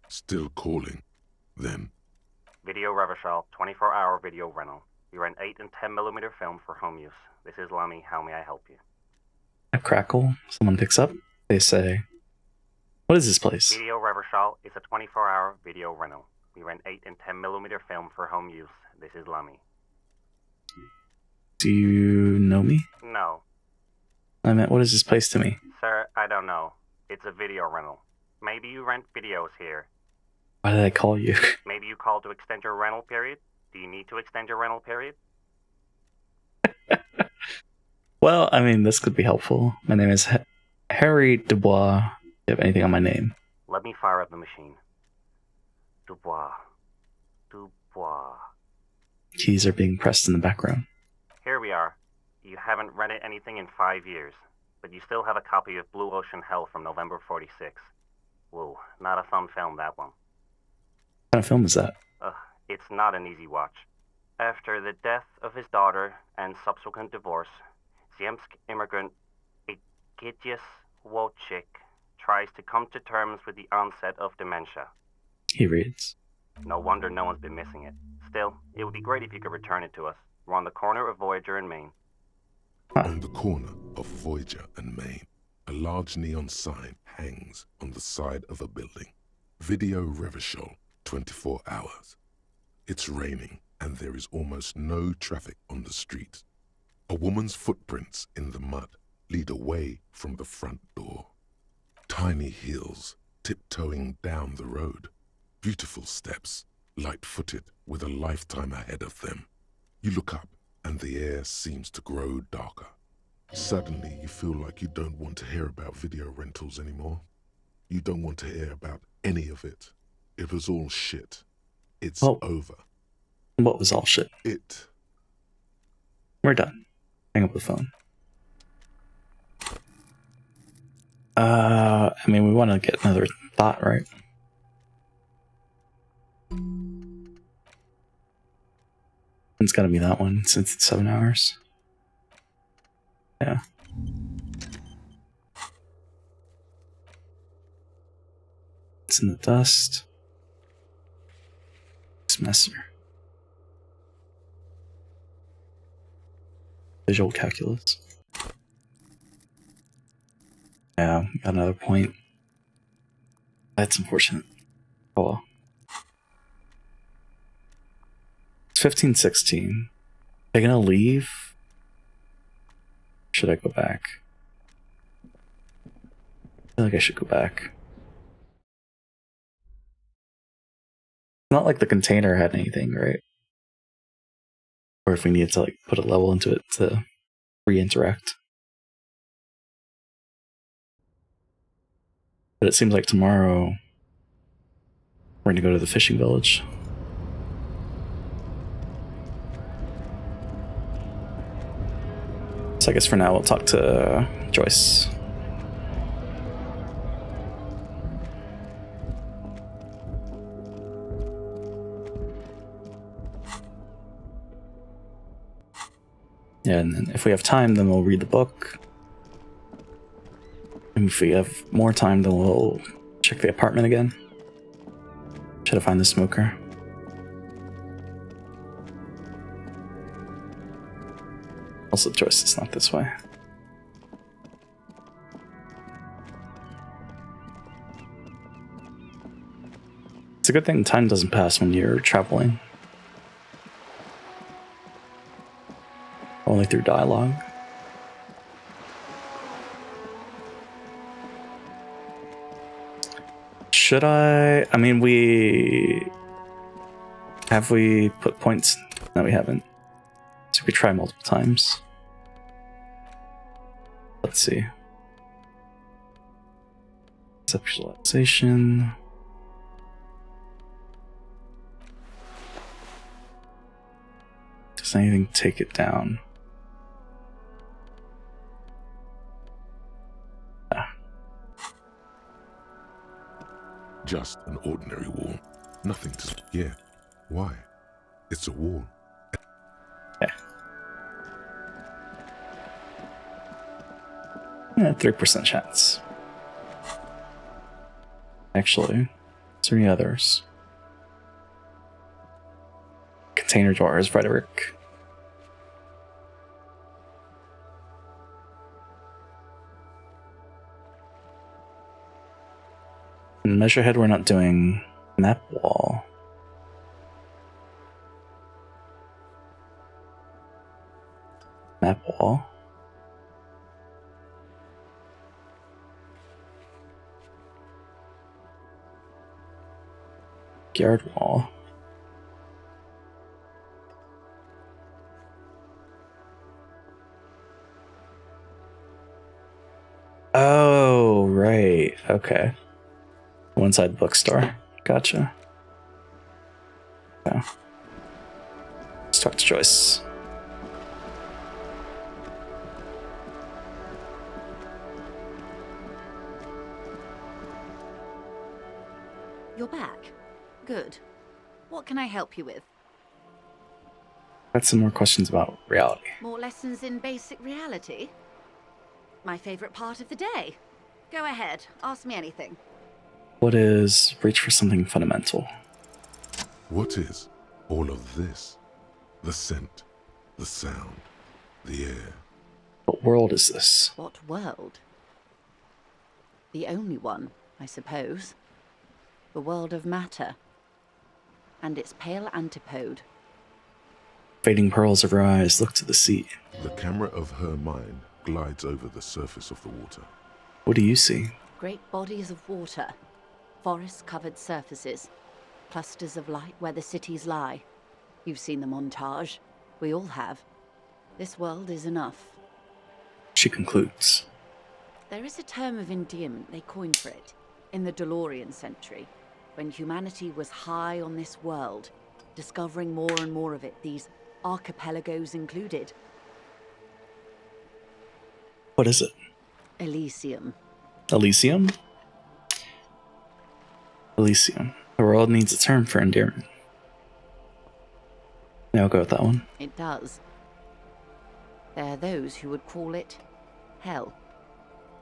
Still calling. Then. Video Revachol, 24-hour video rental. We rent 8 and 10mm film for home use. This is Lamy. How may I help you? A crackle. Someone picks up. They say, "What is this place?" Video Revachol is a 24-hour video rental. We rent 8 and 10mm film for home use. This is Lamy. Do you know me? No. I meant, what is this place to me? Sir, I don't know. It's a video rental. Maybe you rent videos here. Why did I call you? Maybe you called to extend your rental period? Do you need to extend your rental period? Well, I mean, this could be helpful. My name is Harry Dubois. Do you have anything on my name? Let me fire up the machine. Dubois. Dubois. Keys are being pressed in the background. Here we are. You haven't rented anything in 5 years, but you still have a copy of Blue Ocean Hell from November 46. Whoa, not a fun film, that one. What kind of film is that? It's not an easy watch. After the death of his daughter and subsequent divorce, Ziemsk immigrant Egidius Wojcik tries to come to terms with the onset of dementia. He reads. No wonder no one's been missing it. Still, it would be great if you could return it to us. We're on the corner of Voyager and Main. On the corner of Voyager and Main, a large neon sign hangs on the side of a building. Video Revachol, 24 hours. It's raining and there is almost no traffic on the street. A woman's footprints in the mud lead away from the front door. Tiny heels tiptoeing down the road. Beautiful steps, light-footed with a lifetime ahead of them. You look up and the air seems to grow darker. Suddenly you feel like you don't want to hear about video rentals anymore. You don't want to hear about any of it. It was all shit. It's over. What was all shit? We're done. Hang up the phone. I mean, we want to get another thought, right? It's gotta be that one, since it's 7 hours. Yeah. It's in the dust. Messer. Visual calculus. Yeah, got another point. That's unfortunate. Oh well. It's 15:16. Are they gonna leave? Should I go back? I feel like I should go back. Not like the container had anything, right? Or if we needed to like put a level into it to re-interact. But it seems like tomorrow we're gonna go to the fishing village. So I guess for now we'll talk to Joyce. Yeah, and then if we have time, then we'll read the book. And if we have more time, then we'll check the apartment again. Try to find the smoker. Also, the choice is not this way. It's a good thing time doesn't pass when you're traveling. Only through dialogue. Should I mean, have we put points? No, we haven't. So we could try multiple times. Let's see. Conceptualization. Does anything take it down? Just an ordinary wall. Nothing to... Yeah. Why? It's a wall. Yeah, 3% chance. Actually, is there any others? Container doors, Frederick. In Measurehead, we're not doing map wall. Map wall. Yard wall. Oh, right. Okay. One side bookstore. Gotcha. Yeah. Let's talk to Joyce. You're back. Good. What can I help you with? Got some more questions about reality. More lessons in basic reality? My favorite part of the day. Go ahead, ask me anything. What is reach for something fundamental? What is all of this? The scent, the sound, the air. What world is this? What world? The only one, I suppose. The world of matter. And its pale antipode. Fading pearls of her eyes look to the sea. The camera of her mind glides over the surface of the water. What do you see? Great bodies of water. Forest-covered surfaces. Clusters of light where the cities lie. You've seen the montage. We all have. This world is enough. She concludes. There is a term of endearment they coined for it, in the DeLorean century, when humanity was high on this world, discovering more and more of it, these archipelagos included. What is it? Elysium. Elysium? Elysium. The world needs a term for endearment. Yeah, I'll go with that one. It does. There are those who would call it hell.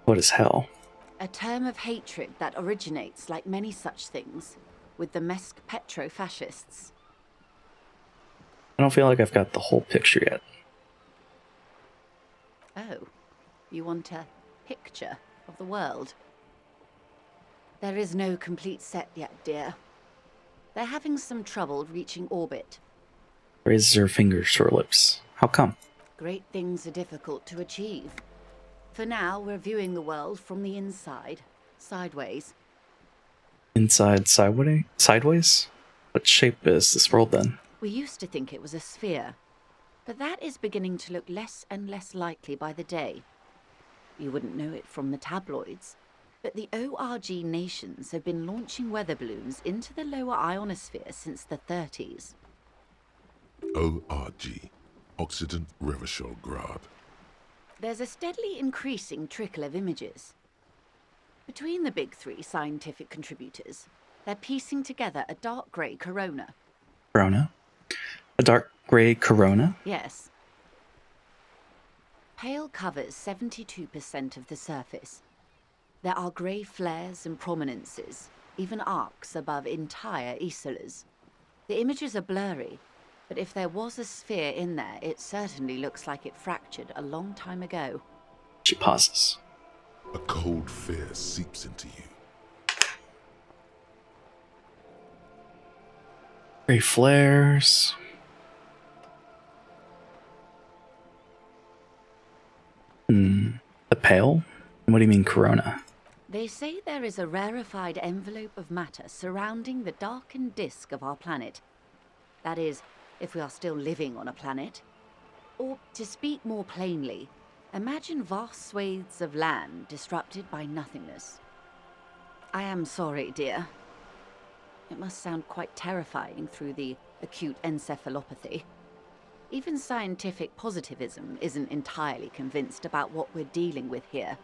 What is hell? A term of hatred that originates, like many such things, with the Mesk petro-fascists. I don't feel like I've got the whole picture yet. Oh, you want a picture of the world? There is no complete set yet, dear. They're having some trouble reaching orbit. Raises her fingers to her lips. How come? Great things are difficult to achieve. For now, we're viewing the world from the inside, sideways. Inside sideways? Sideways? What shape is this world then? We used to think it was a sphere, but that is beginning to look less and less likely by the day. You wouldn't know it from the tabloids, but the ORG nations have been launching weather balloons into the lower ionosphere since the 30s. ORG, Occident Revachol Grad. There's a steadily increasing trickle of images. Between the big three scientific contributors, they're piecing together a dark grey corona. Corona? A dark gray corona? Yes. Pale covers 72% of the surface. There are grey flares and prominences, even arcs above entire isolas. The images are blurry, but if there was a sphere in there, it certainly looks like it fractured a long time ago. She pauses. A cold fear seeps into you. Gray flares. The pale? What do you mean, corona? They say there is a rarefied envelope of matter surrounding the darkened disk of our planet. That is, if we are still living on a planet. Or, to speak more plainly, imagine vast swathes of land disrupted by nothingness. I am sorry, dear. It must sound quite terrifying through the acute encephalopathy. Even scientific positivism isn't entirely convinced about what we're dealing with here.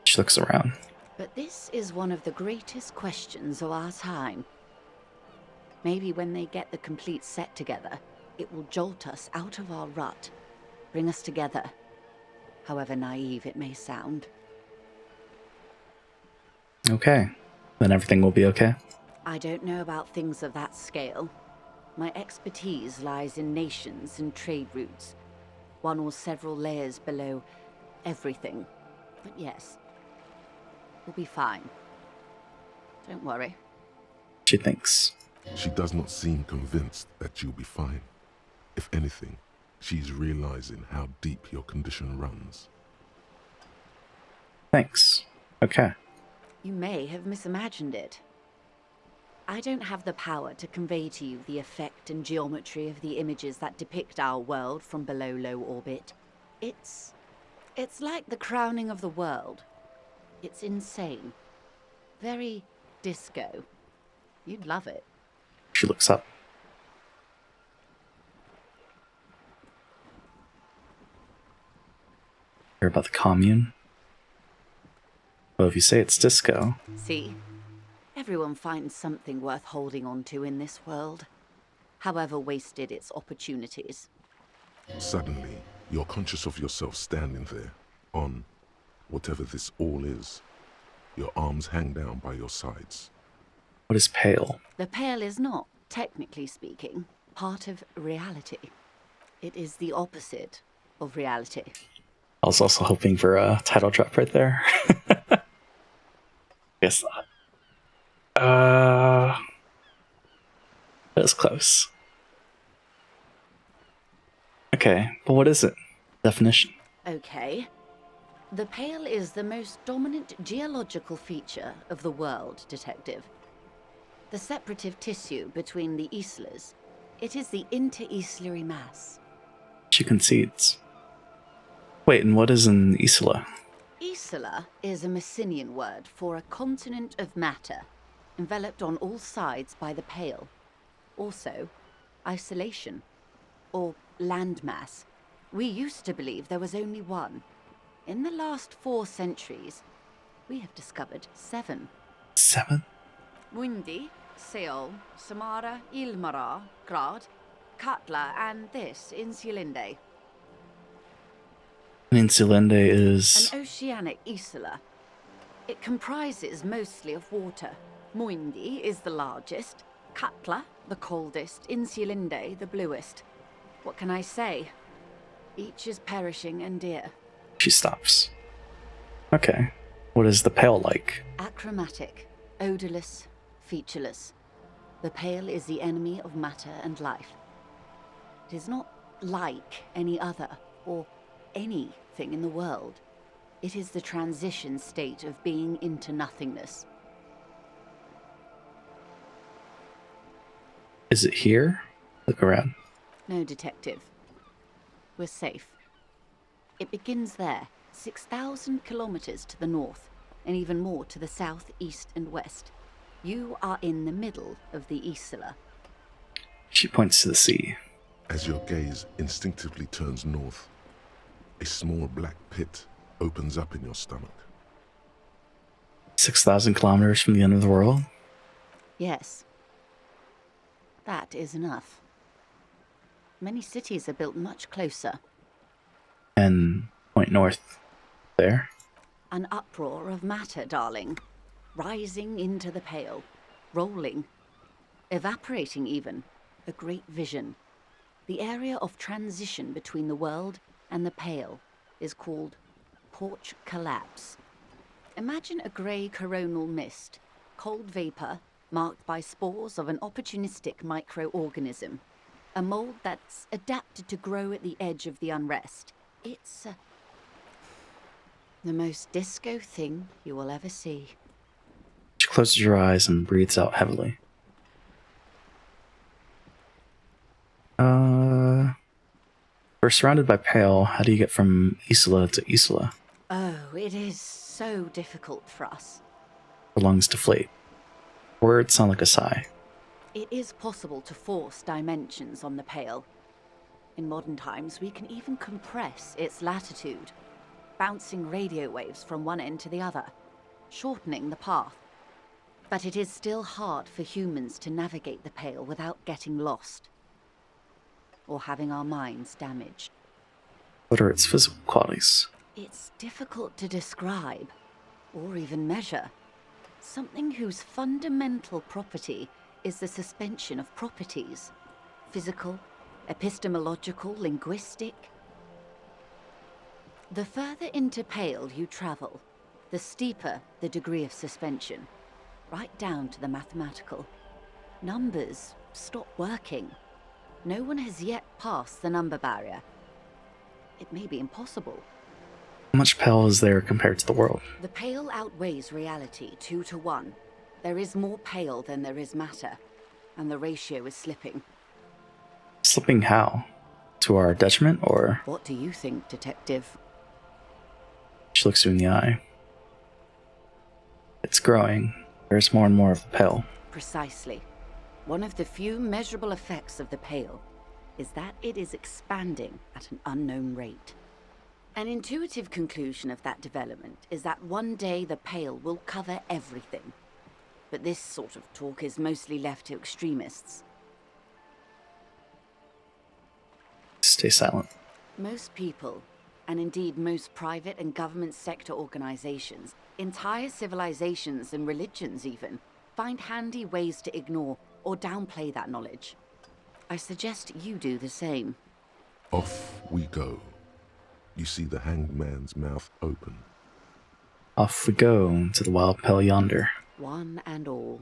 She looks around. But this is one of the greatest questions of our time. Maybe when they get the complete set together, it will jolt us out of our rut, bring us together, however naive it may sound. Okay. Then everything will be okay. I don't know about things of that scale. My expertise lies in nations and trade routes, one or several layers below everything. But yes, we'll be fine. Don't worry. She thinks. She does not seem convinced that you'll be fine. If anything, she's realizing how deep your condition runs. Thanks. Okay. You may have misimagined it. I don't have the power to convey to you the effect and geometry of the images that depict our world from below low orbit. It's like the crowning of the world. It's insane. Very disco. You'd love it. She looks up. Hear about the commune? Well, if you say it's disco. See? Everyone finds something worth holding on to in this world, however wasted its opportunities. Suddenly, you're conscious of yourself standing there, on whatever this all is. Your arms hang down by your sides. What is pale? The pale is not, technically speaking, part of reality. It is the opposite of reality. I was also hoping for a title drop right there. Guess not. That was close. Okay, but what is it? Definition. Okay. The pale is the most dominant geological feature of the world, detective. The separative tissue between the islas. It is the interinsulary mass. She concedes. Wait, and what is an isla? Isla is a Messinian word for a continent of matter, enveloped on all sides by the pale. Also, isolation, or landmass. We used to believe there was only one. In the last 4 centuries, we have discovered 7. 7? Mundi, Seol, Samara, Ilmara, Grad, Katla, and this, Insulinde. An insulinde is... An oceanic isla. It comprises mostly of water. Muindi is the largest, Katla the coldest, Insulinde the bluest. What can I say? Each is perishing and dear. She stops. Okay. What is the pale like? Achromatic, odorless, featureless. The pale is the enemy of matter and life. It is not like any other, or anything in the world. It is the transition state of being into nothingness. Is it here? Look around. No, detective. We're safe. It begins there, 6,000 kilometers to the north, and even more to the south, east, and west. You are in the middle of the isla. She points to the sea. As your gaze instinctively turns north, a small black pit opens up in your stomach. 6,000 kilometers from the end of the world? Yes. That is enough. Many cities are built much closer. And Point north. There. An uproar of matter, darling. Rising into the pale. Rolling. Evaporating even. A great vision. The area of transition between the world and the pale is called porch collapse. Imagine a grey coronal mist, cold vapor marked by spores of an opportunistic microorganism, a mold that's adapted to grow at the edge of the unrest. It's the most disco thing you will ever see. She closes her eyes and breathes out heavily. We're surrounded by pale. How do you get from Isla to Isla? Oh, it is so difficult for us. Her lungs deflate. Words sound like a sigh. It is possible to force dimensions on the pale. In modern times, we can even compress its latitude, bouncing radio waves from one end to the other, shortening the path. But it is still hard for humans to navigate the pale without getting lost, or having our minds damaged. What are its physical qualities? It's difficult to describe, or even measure. Something whose fundamental property is the suspension of properties. Physical, epistemological, linguistic. The further into pale you travel, the steeper the degree of suspension, right down to the mathematical. Numbers stop working. No one has yet passed the number barrier. It may be impossible. How much pale is there compared to the world? The pale outweighs reality 2 to 1. There is more pale than there is matter, and the ratio is slipping. Slipping how? To our detriment, or? What do you think, Detective? She looks you in the eye. It's growing. There's more and more of the pale. Precisely. One of the few measurable effects of the pale is that it is expanding at an unknown rate. An intuitive conclusion of that development is that one day the pale will cover everything. But this sort of talk is mostly left to extremists. Stay silent. Most people, and indeed most private and government sector organizations, entire civilizations and religions even, find handy ways to ignore or downplay that knowledge. I suggest you do the same. Off we go. You see the hanged man's mouth open. Off we go to the wild pale yonder. One and all.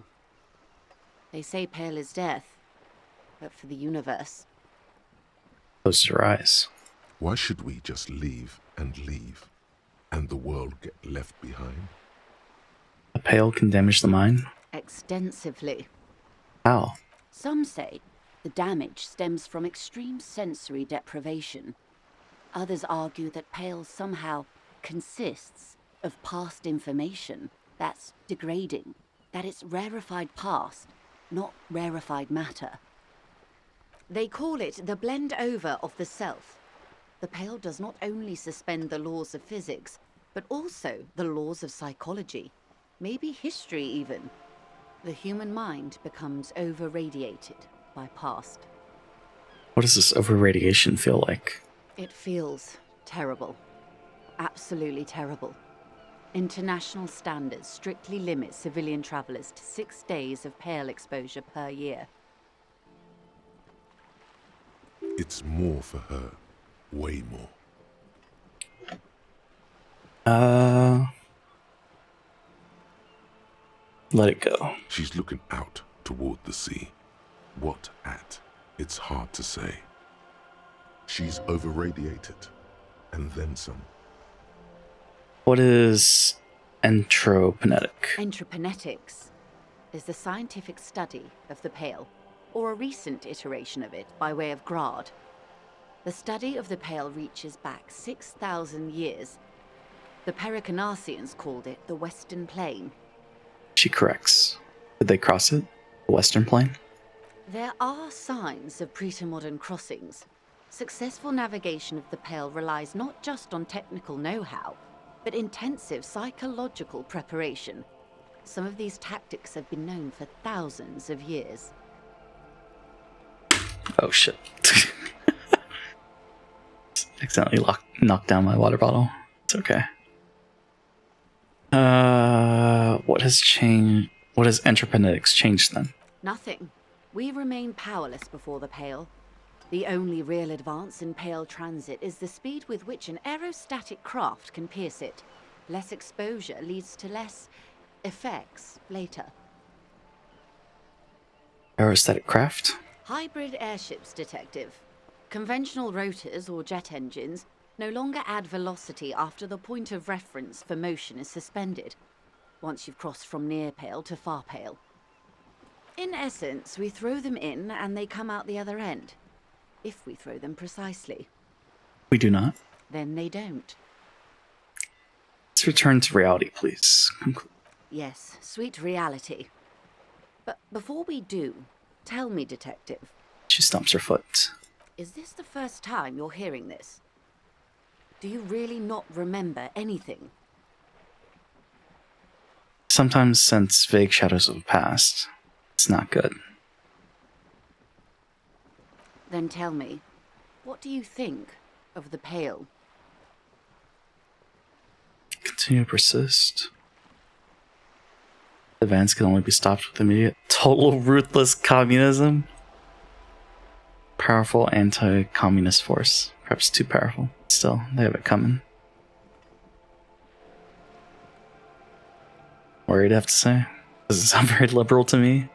They say pale is death, but for the universe. Closes her eyes. Why should we just leave, and the world get left behind? The pale can damage the mind? Extensively. How? Some say the damage stems from extreme sensory deprivation. Others argue that pale somehow consists of past information that's degrading, that it's rarefied past, not rarefied matter. They call it the blend over of the self. The pale does not only suspend the laws of physics, but also the laws of psychology, maybe history even. The human mind becomes over-radiated by past. What does this over-radiation feel like? It feels terrible. Absolutely terrible. International standards strictly limit civilian travelers to 6 days of pale exposure per year. It's more for her. Way more. Let it go. She's looking out toward the sea. What at? It's hard to say. She's over-radiated, and then some. What is entropinetic? Entroponetics is the scientific study of the pale, or a recent iteration of it by way of grad. The study of the pale reaches back 6,000 years. The Pericarnassians called it the Western Plain. She corrects. Did they cross it? The Western Plain? There are signs of pre-modern crossings. Successful navigation of the pale relies not just on technical know-how, but intensive psychological preparation. Some of these tactics have been known for thousands of years. Oh shit. accidentally knocked down my water bottle. It's okay. What has changed? What has entrepreneurs changed then? Nothing. We remain powerless before the Pale. The only real advance in Pale transit is the speed with which an aerostatic craft can pierce it. Less exposure leads to less effects later. Aerostatic craft? Hybrid airships, Detective. Conventional rotors or jet engines no longer add velocity after the point of reference for motion is suspended, once you've crossed from near Pale to far Pale. In essence, we throw them in and they come out the other end. If we throw them precisely. We do not. Then they don't. Let's return to reality, please. Yes, sweet reality. But before we do, tell me, Detective. She stumps her foot. Is this the first time you're hearing this? Do you really not remember anything? Sometimes sense vague shadows of the past. It's not good. Then tell me, what do you think of the Pale? Continue to persist. Advance can only be stopped with immediate, total, ruthless communism. Powerful anti-communist force. Perhaps too powerful. Still, they have it coming. Worried, I have to say. Doesn't sound very liberal to me.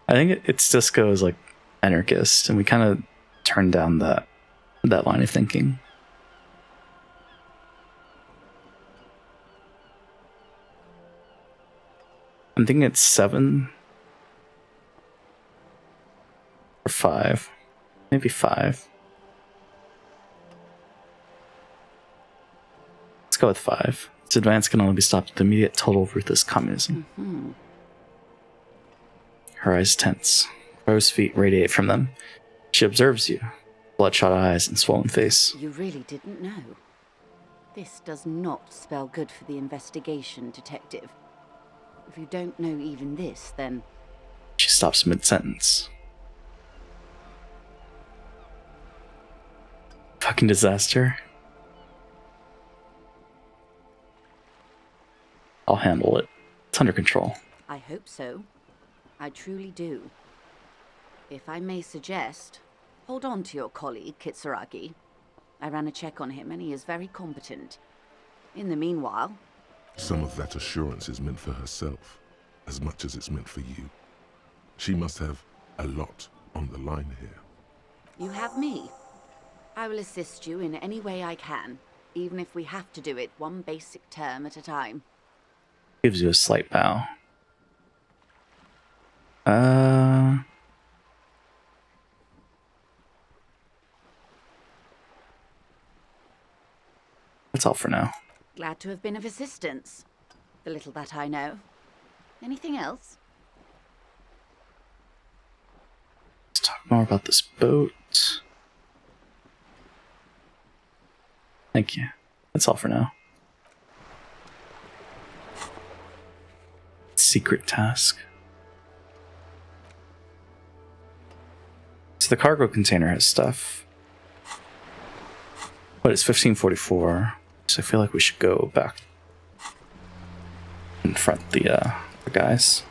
I think it's Disco is like anarchist, and we kind of turned down that line of thinking. I'm thinking it's 7 or 5, maybe 5. Let's go with 5. Its advance can only be stopped with immediate, total, ruthless communism. Mm-hmm. Her eyes tense. Crow's feet radiate from them. She observes you. Bloodshot eyes and swollen face. You really didn't know. This does not spell good for the investigation, Detective. If you don't know even this, then... She stops mid-sentence. Fucking disaster. I'll handle it. It's under control. I hope so. I truly do. If I may suggest, hold on to your colleague, Kitsuragi. I ran a check on him and he is very competent. In the meanwhile... Some of that assurance is meant for herself, as much as it's meant for you. She must have a lot on the line here. You have me. I will assist you in any way I can, even if we have to do it one basic term at a time. Gives you a slight bow. That's all for now. Glad to have been of assistance. The little that I know. Anything else? Let's talk more about this boat. Thank you. That's all for now. Secret task. So the cargo container has stuff. But it's 1544, so I feel like we should go back and front the guys.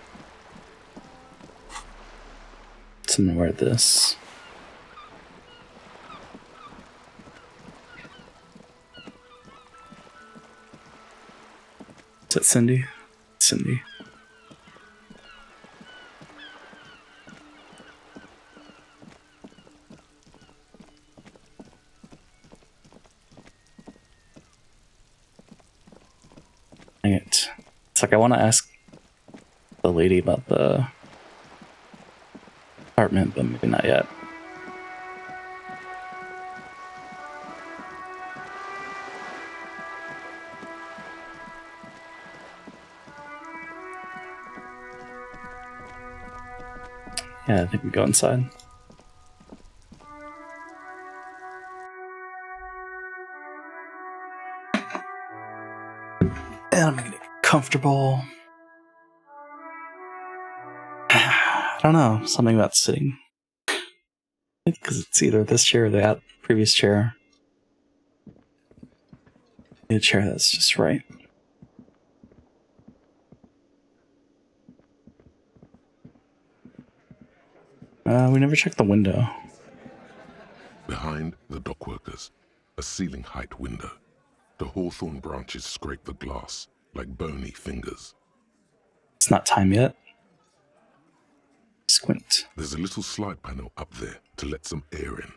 Someone wear this. Is that Cindy? Cindy. Dang it. It's like I want to ask the lady about the apartment, but maybe not yet. Yeah, I think we go inside. I'm gonna get comfortable. I don't know, something about sitting. Because it's either this chair or that previous chair. The chair that's just right. We never checked the window. Behind the dockworkers, a ceiling height window. The hawthorn branches scrape the glass like bony fingers. It's not time yet. Squint. There's a little slide panel up there to let some air in.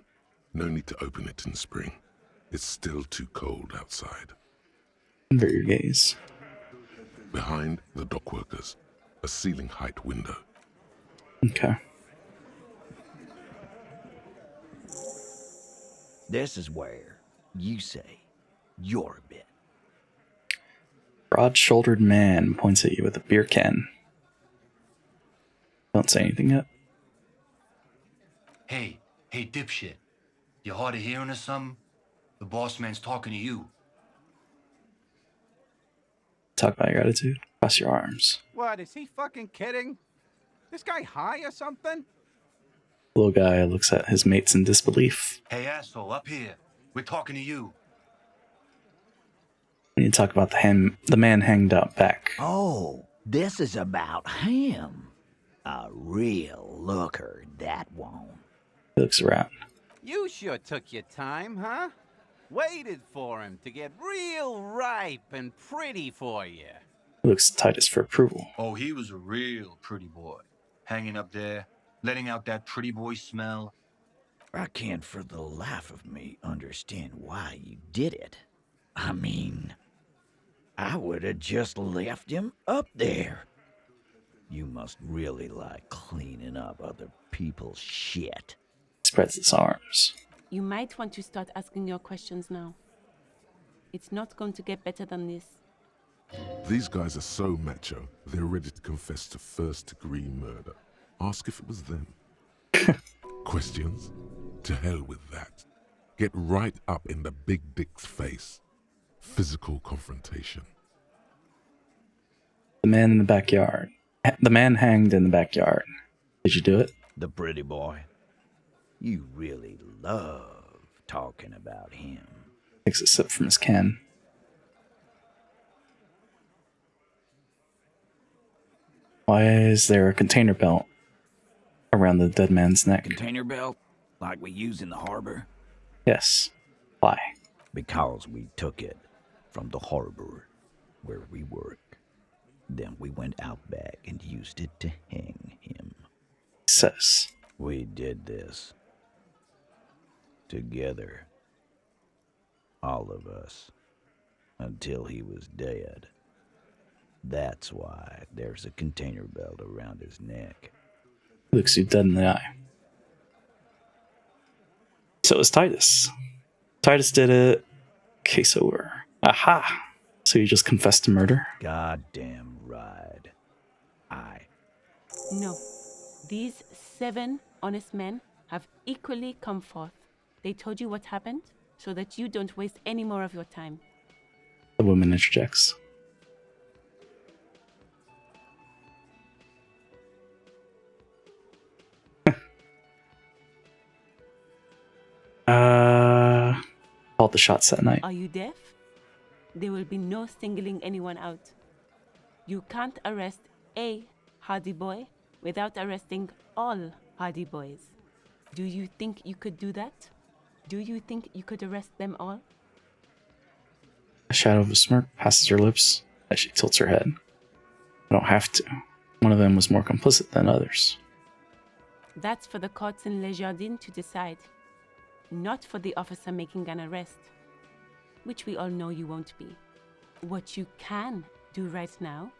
No need to open it in spring. It's still too cold outside. Invert your gaze. Behind the dockworkers, a ceiling height window. Okay. This is where you say you're a bit. Broad-shouldered man points at you with a beer can. Don't say anything yet. Hey, dipshit. You hard of hearing or something? The boss man's talking to you. Talk about your attitude. Cross your arms. What, is he fucking kidding? This guy high or something? Little guy looks at his mates in disbelief. Hey, asshole, up here. We're talking to you. We need to talk about the man hanged out back. Oh, this is about him. A real looker, that one. He looks around. You sure took your time, huh? Waited for him to get real ripe and pretty for you. He looks to Titus for approval. Oh, he was a real pretty boy. Hanging up there, letting out that pretty boy smell. I can't for the life of me understand why you did it. I mean, I would have just left him up there. You must really like cleaning up other people's shit. He spreads his arms. You might want to start asking your questions now. It's not going to get better than this. These guys are so macho, they're ready to confess to first-degree murder. Ask if it was them. Questions? To hell with that. Get right up in the big dick's face. Physical confrontation. The man in the backyard. The man hanged in the backyard. Did you do it? The pretty boy. You really love talking about him. Takes a sip from his can. Why is there a container belt around the dead man's neck? Container belt? Like we use in the harbor? Yes. Why? Because we took it from the harbor where we work. Then we went out back and used it to hang him. He says. We did this. Together. All of us. Until he was dead. That's why there's a container belt around his neck. He looks you dead in the eye. So is Titus. Titus did it. Case over. Aha! So you just confessed to murder? Goddamn right. No. These 7 honest men have equally come forth. They told you what happened so that you don't waste any more of your time. The woman interjects. Called the shots that night. Are you deaf? There will be no singling anyone out. You can't arrest a hardy boy without arresting all hardy boys. Do you think you could do that? Do you think you could arrest them all? A shadow of a smirk passes her lips as she tilts her head. I don't have to. One of them was more complicit than others. That's for the courts in Les Jardins to decide. Not for the officer making an arrest. Which we all know you won't be. What you can do right now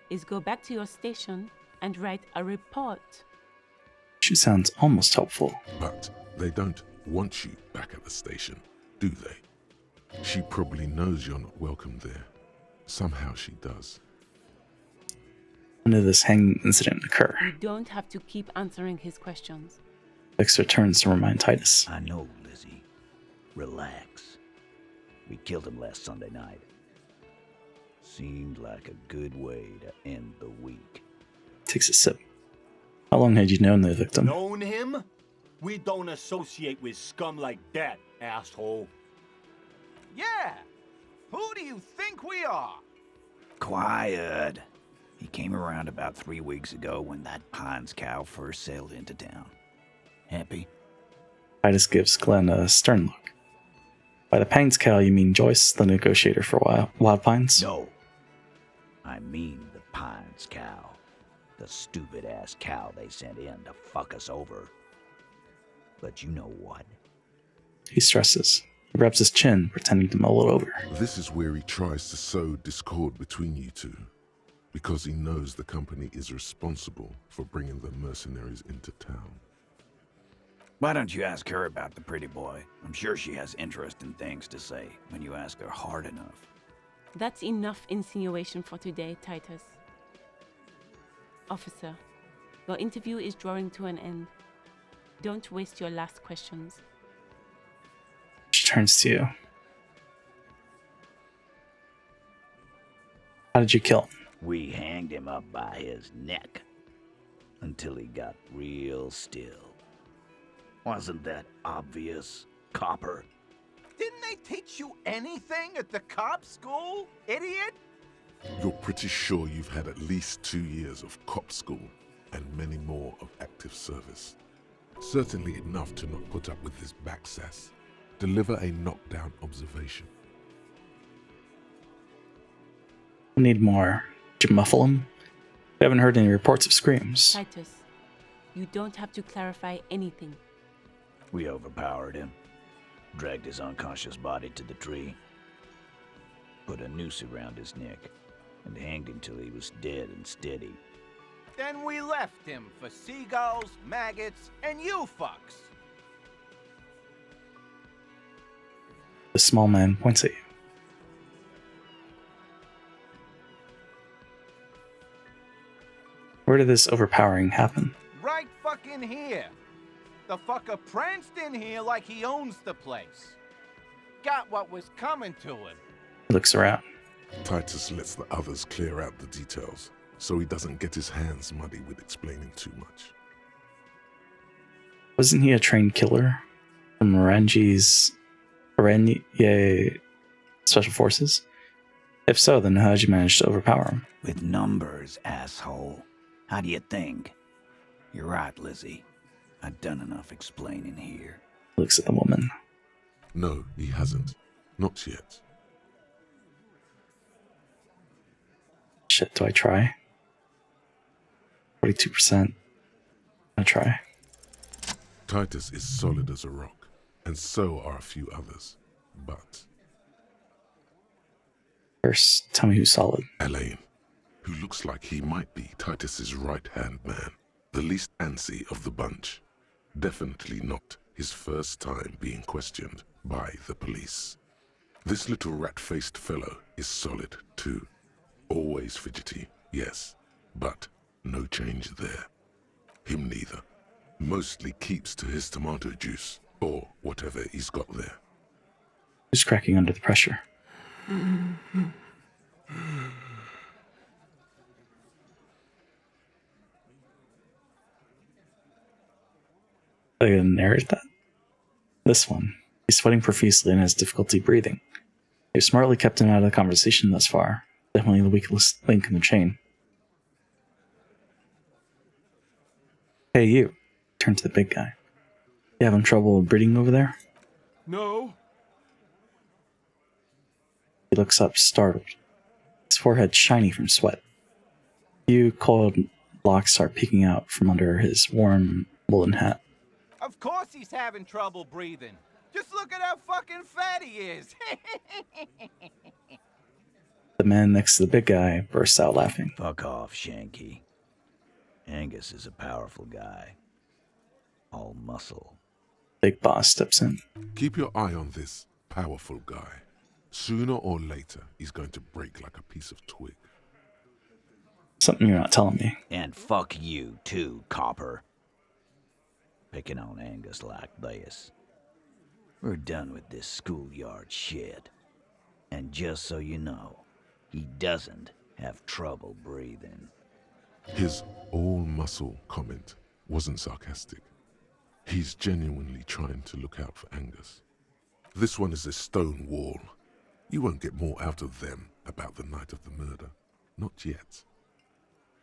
is go back to your station and write a report. She sounds almost hopeful. But they don't want you back at the station, do they? She probably knows you're not welcome there. Somehow she does. When did this hanging incident occur? You don't have to keep answering his questions. Dexter turns to remind Titus. I know, Lizzie. Relax. We killed him last Sunday night. Seemed like a good way to end the week. Takes a sip. How long had you known the victim? Known him? We don't associate with scum like that, asshole. Yeah! Who do you think we are? Quiet. He came around about 3 weeks ago when that Pines cow first sailed into town. Happy? Titus gives Glenn a stern look. By the Pines cow, you mean Joyce, the negotiator for Wild Pines? No. I mean the Pines cow. The stupid-ass cow they sent in to fuck us over. But you know what? He stresses. He rubs his chin, pretending to mull it over. This is where he tries to sow discord between you two, because he knows the company is responsible for bringing the mercenaries into town. Why don't you ask her about the pretty boy? I'm sure she has interesting things to say when you ask her hard enough. That's enough insinuation for today, Titus. Officer, your interview is drawing to an end. Don't waste your last questions. She turns to you. How did you kill him? We hanged him up by his neck until he got real still. Wasn't that obvious, Copper? Didn't they teach you anything at the cop school, idiot? You're pretty sure you've had at least 2 years of cop school and many more of active service. Certainly enough to not put up with this backsass. Deliver a knockdown observation. We need more. Did you muffle him? We haven't heard any reports of screams. Titus, you don't have to clarify anything. We overpowered him, dragged his unconscious body to the tree, put a noose around his neck, and hanged him till he was dead and steady. Then we left him for seagulls, maggots, and you fucks. The small man points at you. Where did this overpowering happen? Right fucking here. The fucker pranced in here like he owns the place. Got what was coming to him. He looks around. Titus lets the others clear out the details, so he doesn't get his hands muddy with explaining too much. Wasn't he a trained killer from Orange's Special Forces? If so, then how'd you manage to overpower him? With numbers, asshole. How do you think? You're right, Lizzie. I've done enough explaining here. He looks at the woman. No, he hasn't. Not yet. Shit, do I try? 42%. I try. Titus is solid as a rock, and so are a few others. But first, tell me who's solid. Elaine, who looks like he might be Titus's right-hand man, the least antsy of the bunch. Definitely not his first time being questioned by the police. This little rat-faced fellow is solid too. Always fidgety, yes, but no change there. Him neither. Mostly keeps to his tomato juice, or whatever he's got there. Who's cracking under the pressure? I gotta narrate that. This one. He's sweating profusely and has difficulty breathing. You've smartly kept him out of the conversation thus far. Definitely the weakest link in the chain. Hey, you. Turn to the big guy. You having trouble breathing over there? No. He looks up, startled. His forehead shiny from sweat. A few coiled locks start peeking out from under his warm woolen hat. Of course he's having trouble breathing. Just look at how fucking fat he is. The man next to the big guy bursts out laughing. Fuck off, Shanky. Angus is a powerful guy. All muscle. Big boss steps in. Keep your eye on this powerful guy. Sooner or later, he's going to break like a piece of twig. Something you're not telling me. And fuck you, too, Copper. Picking on Angus like this. We're done with this schoolyard shit. And just so you know, he doesn't have trouble breathing. His all-muscle comment wasn't sarcastic. He's genuinely trying to look out for Angus. This one is a stone wall. You won't get more out of them about the night of the murder. Not yet.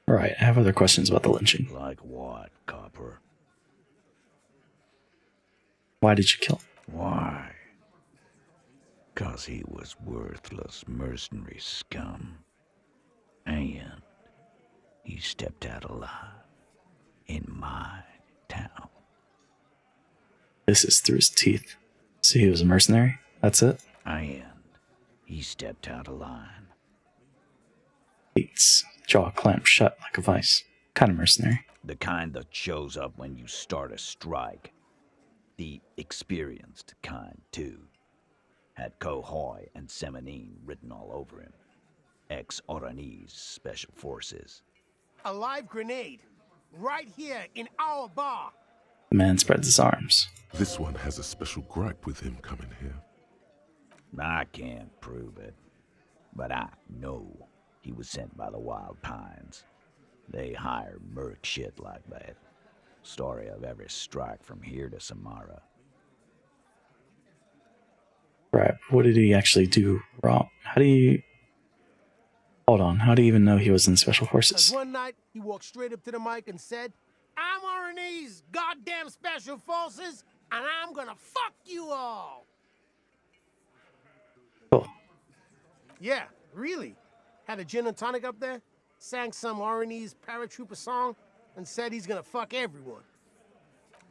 Right, I have other questions about the lynching. Like what, Copper? Why did you kill him? Why? 'Cause he was worthless mercenary scum. And he stepped out alive in my town. This is through his teeth. So he was a mercenary? That's it? And he stepped out of line. Teeth's jaw clamped shut like a vice. Kind of mercenary. The kind that shows up when you start a strike. The experienced kind, too. Had Kohoy and Semenine written all over him. Ex-Oranese Special Forces. A live grenade. Right here in our bar. The man spreads his arms. This one has a special gripe with him coming here. I can't prove it. But I know he was sent by the Wild Pines. They hire merc shit like that. Story of every strike from here to Samara. Right, what did he actually do wrong? How do you... Hold on, how do you even know he was in Special Forces? 'Cause one night, he walked straight up to the mic and said, I'm RNA's goddamn Special Forces, and I'm gonna fuck you all. Cool. Yeah, really. Had a gin and tonic up there, sang some RNA's paratrooper song, and said he's gonna fuck everyone.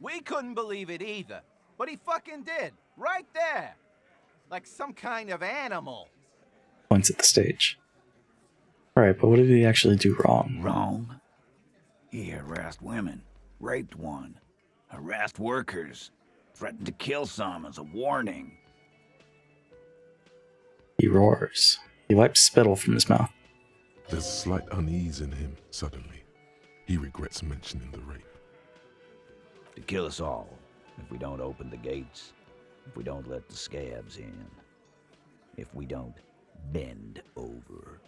We couldn't believe it either, but he fucking did, right there. Like some kind of animal. Points at the stage. Right, but what did he actually do wrong? Wrong? He harassed women, raped one, harassed workers, threatened to kill some as a warning. He roars. He wipes spittle from his mouth. There's a slight unease in him suddenly. He regrets mentioning the rape. To kill us all, if we don't open the gates, if we don't let the scabs in, if we don't bend over.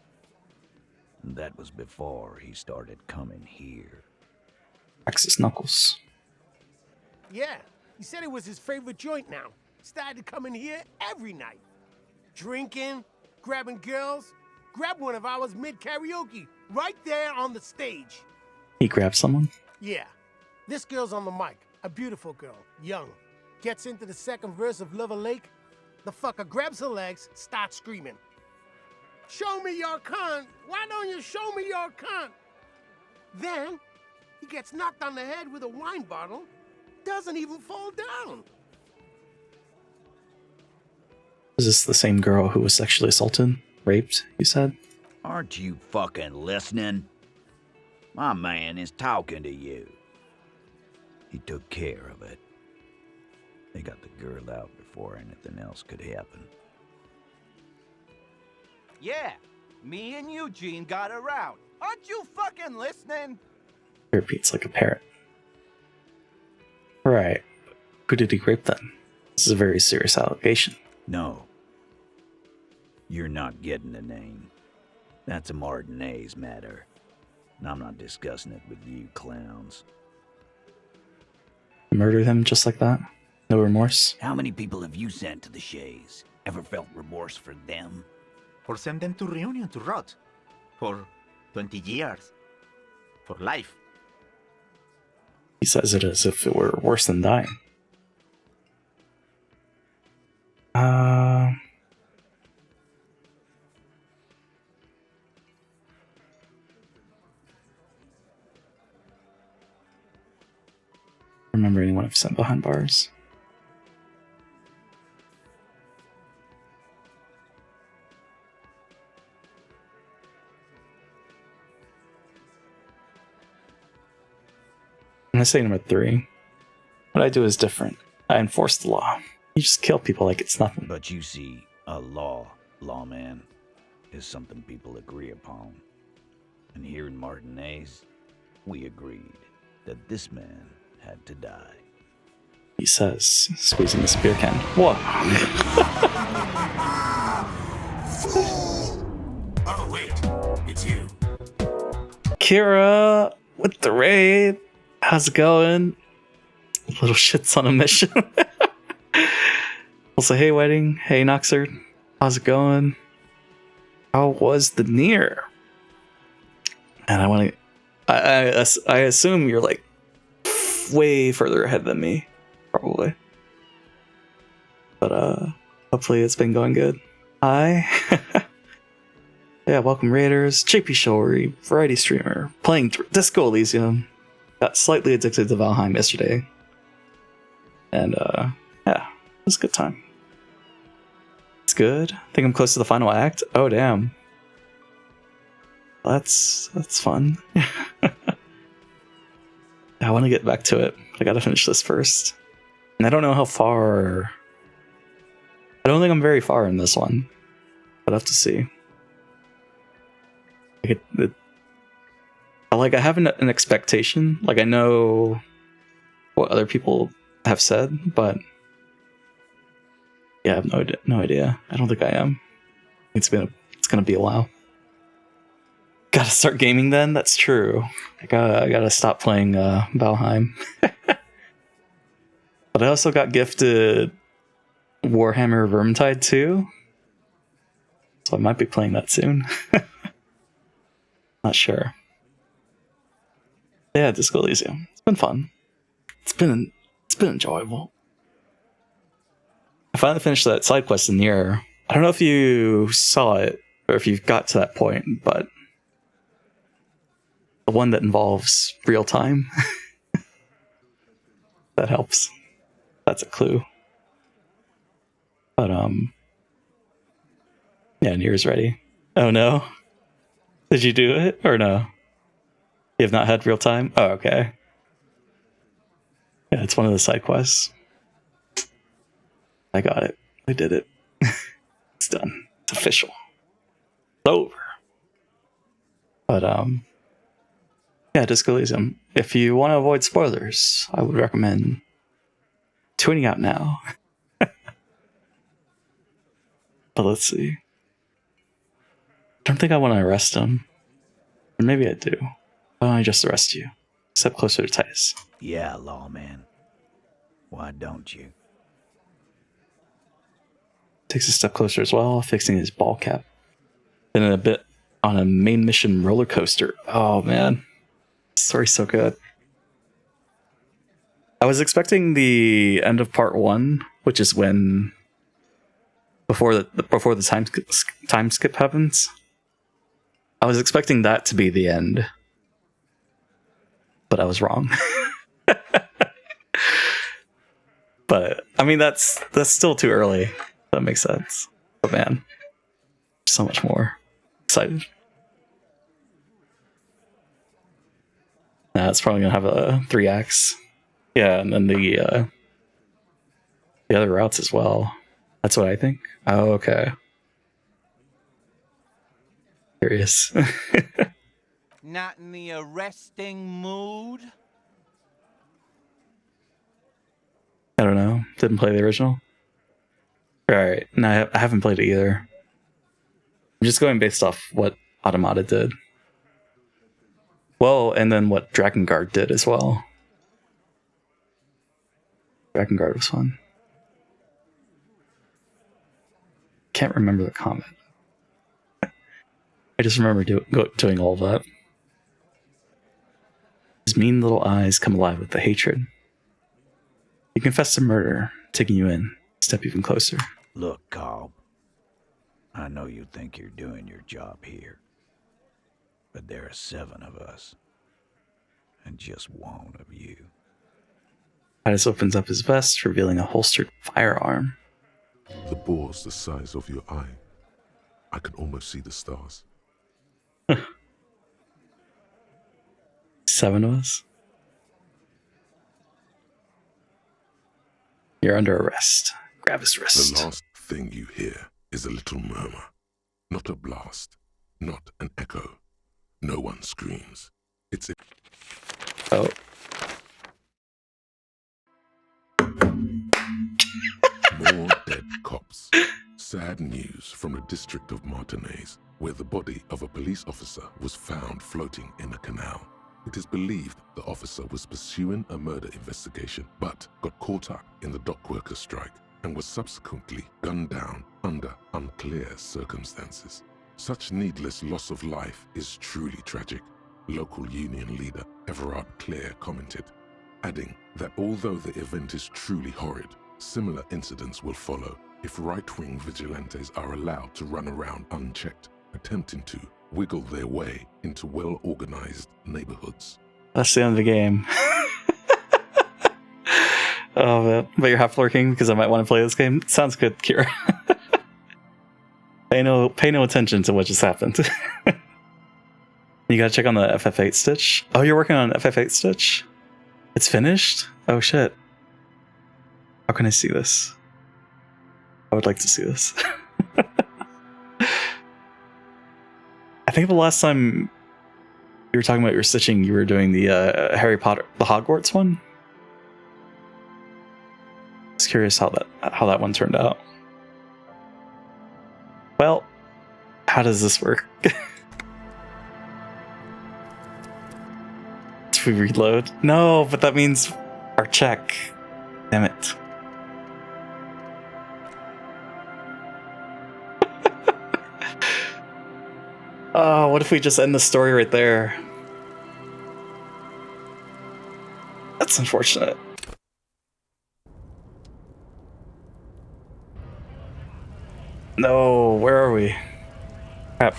That was before he started coming here. Cracks his knuckles. Yeah, he said it was his favorite joint now. Started coming here every night. Drinking, grabbing girls. Grabbed one of ours mid-karaoke, right there on the stage. He grabbed someone? Yeah, this girl's on the mic. A beautiful girl, young. Gets into the second verse of Lover Lake. The fucker grabs her legs, starts screaming. Show me your cunt! Why don't you show me your cunt? Then, he gets knocked on the head with a wine bottle. Doesn't even fall down. Is this the same girl who was sexually assaulted? Raped, you said? Aren't you fucking listening? My man is talking to you. He took care of it. They got the girl out before anything else could happen. Yeah, me and Eugene got her out. Aren't you fucking listening? He repeats like a parrot. Right. Who did he rape then? This is a very serious allegation. No. You're not getting the name. That's a Martinez matter. And I'm not discussing it with you clowns. Murdered him just like that? No remorse? How many people have you sent to the Shays? Ever felt remorse for them? Or send them to Reunion to rot. For 20 years. For life. He says it as if it were worse than dying. Remember anyone I've sent behind bars? I'm gonna say number 3. What I do is different. I enforce the law. You just kill people like it's nothing. But you see, a lawman, is something people agree upon. And here in Martinez, we agreed that this man had to die. He says, squeezing his beer can. Whoa! Kira with the raid. How's it going? Little shit's on a mission. Also, hey Wedding, hey Noxer, how's it going? How was the near? And I want to. I assume you're like way further ahead than me, probably. But hopefully it's been going good. Hi. Yeah, welcome Raiders, JPChivalry, variety streamer, playing Disco Elysium. Got slightly addicted to Valheim yesterday. And yeah, it was a good time. It's good. I think I'm close to the final act. Oh damn. That's fun. I want to get back to it. I gotta finish this first. And I don't know how far. I don't think I'm very far in this one. I'll have to see. I have an expectation. Like, I know what other people have said, but yeah, I have no idea. I don't think I am. It's gonna be a while. Gotta start gaming then? That's true. I gotta stop playing Valheim. But I also got gifted Warhammer Vermintide 2. So I might be playing that soon. Not sure. Yeah, Disco Elysium. It's been fun. It's been enjoyable. I finally finished that side quest in Nier. I don't know if you saw it or if you've got to that point, but the one that involves real time. That helps. That's a clue. But yeah, Nier's ready. Oh no. Did you do it or no? You have not had real time? Oh, okay. Yeah, it's one of the side quests. I got it. I did it. It's done. It's official. It's over. But yeah, Disco Elysium. If you want to avoid spoilers, I would recommend tuning out now. But let's see. I don't think I want to arrest him. Or maybe I do. Why don't I just arrest you? Step closer to Titus. Yeah, lawman. Why don't you? Takes a step closer as well, fixing his ball cap. Then a bit on a main mission roller coaster. Oh man. Story's so good. I was expecting the end of part 1, which is when before the time skip happens. I was expecting that to be the end. But I was wrong. But I mean that's still too early. That makes sense. But man, so much more. Excited. It's probably gonna have a 3 acts. Yeah, and then the other routes as well. That's what I think. Oh, okay. Curious. Not in the arresting mood? I don't know. Didn't play the original. Alright, no, I haven't played it either. I'm just going based off what Automata did. Well, and then what Drakengard did as well. Drakengard was fun. Can't remember the comment. I just remember doing all of that. His mean little eyes come alive with the hatred. You confess to murder, taking you in, step even closer. Look, Cobb. I know you think you're doing your job here. But there are 7 of us. And just 1 of you. Titus opens up his vest, revealing a holstered firearm. The bore's the size of your eye. I can almost see the stars. 7 of us? You're under arrest. Grab his wrist. The last thing you hear is a little murmur. Not a blast. Not an echo. No one screams. It's a... Oh. More dead cops. Sad news from the district of Martinez. where the body of a police officer was found floating in a canal. It is believed the officer was pursuing a murder investigation, but got caught up in the dock worker strike and was subsequently gunned down under unclear circumstances. Such needless loss of life is truly tragic, local union leader Everard Clear commented, adding that although the event is truly horrid, similar incidents will follow if right-wing vigilantes are allowed to run around unchecked, attempting to wiggle their way into well-organized neighborhoods. That's the end of the game. Oh man, but you're half lurking because I might want to play this game. Sounds good, Kira. Pay no attention to what just happened. You gotta check on the FF8 Stitch. Oh, you're working on FF8 Stitch? It's finished? Oh shit. How can I see this? I would like to see this. I think the last time you were talking about your stitching, you were doing the Harry Potter, the Hogwarts one. Just curious how that one turned out. Well, how does this work? Do we reload? No, but that means our check. Damn it. Oh, what if we just end the story right there? That's unfortunate. No, where are we? Crap.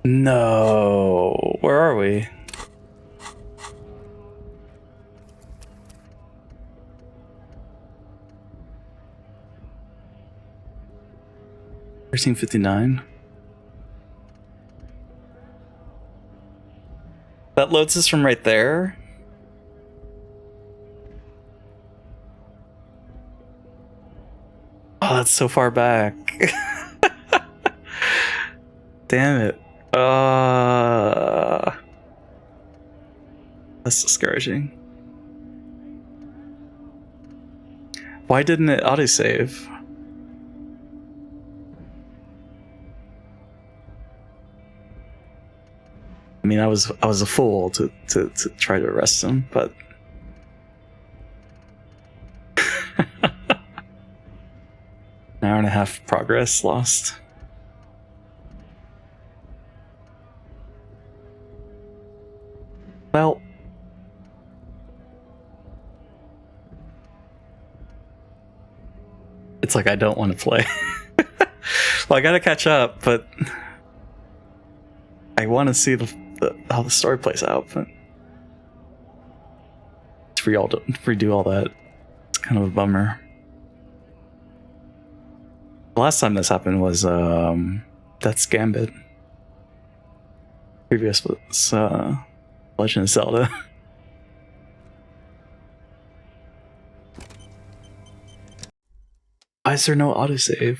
No, where are we? $13.59. That loads us from right there. Oh, that's so far back. Damn it. That's discouraging. Why didn't it autosave? I mean, I was a fool to try to arrest him, but an hour and a half progress lost. Well, it's like I don't want to play. Well, I gotta catch up, but I want to see how the story plays out. But to redo all that, it's kind of a bummer. The last time this happened was Death's Gambit. Previous was Legend of Zelda. Why is there no autosave?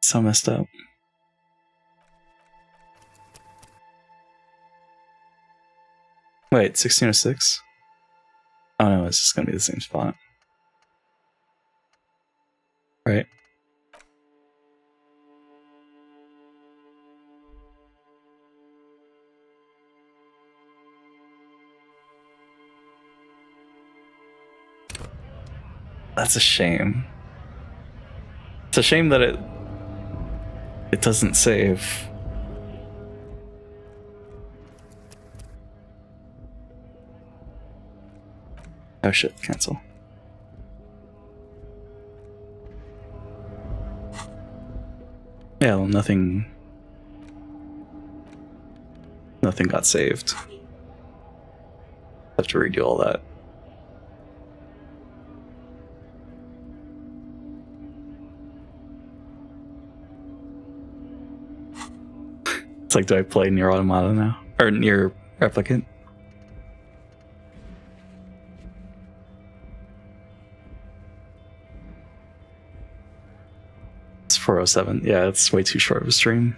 So messed up. Wait, 1606? Oh no, it's just gonna be the same spot. Right. That's a shame. It's a shame that it doesn't save. Oh shit, cancel. Yeah, well, nothing got saved. Have to redo all that. It's like, do I play Nier Automata now? Or Nier Replicant? It's 407. Yeah, it's way too short of a stream.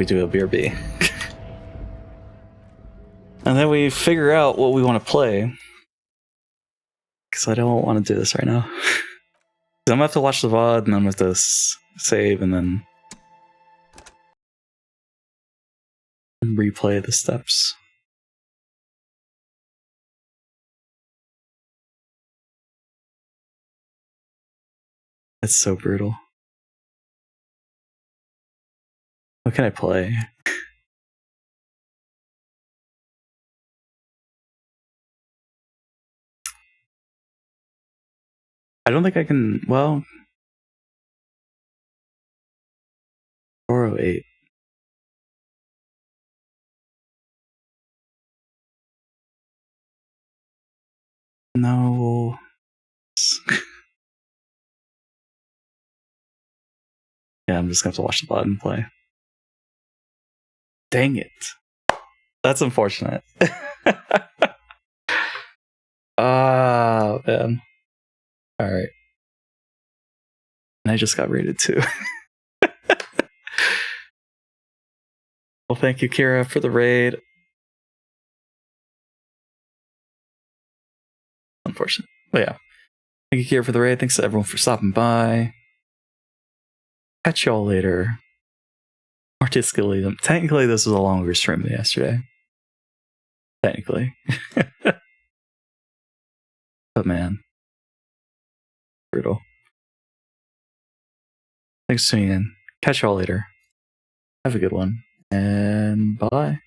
We do a BRB. And then we figure out what we want to play. Because I don't want to do this right now. I'm going to have to watch the VOD, and then with this save, and then replay the steps. It's so brutal. What can I play? I don't think I can. Well, 408. No. Yeah, I'm just gonna have to watch the VOD and play. Dang it. That's unfortunate. Ah, man. Alright. And I just got rated too. Well, thank you, Kira, for the raid. Unfortunate. But yeah. Thank you, Kira, for the raid. Thanks to everyone for stopping by. Catch y'all later. More Disco Elysium. Technically, this was a longer stream than yesterday. Technically. But man. Brutal. Thanks for tuning in. Catch y'all later. Have a good one. And bye.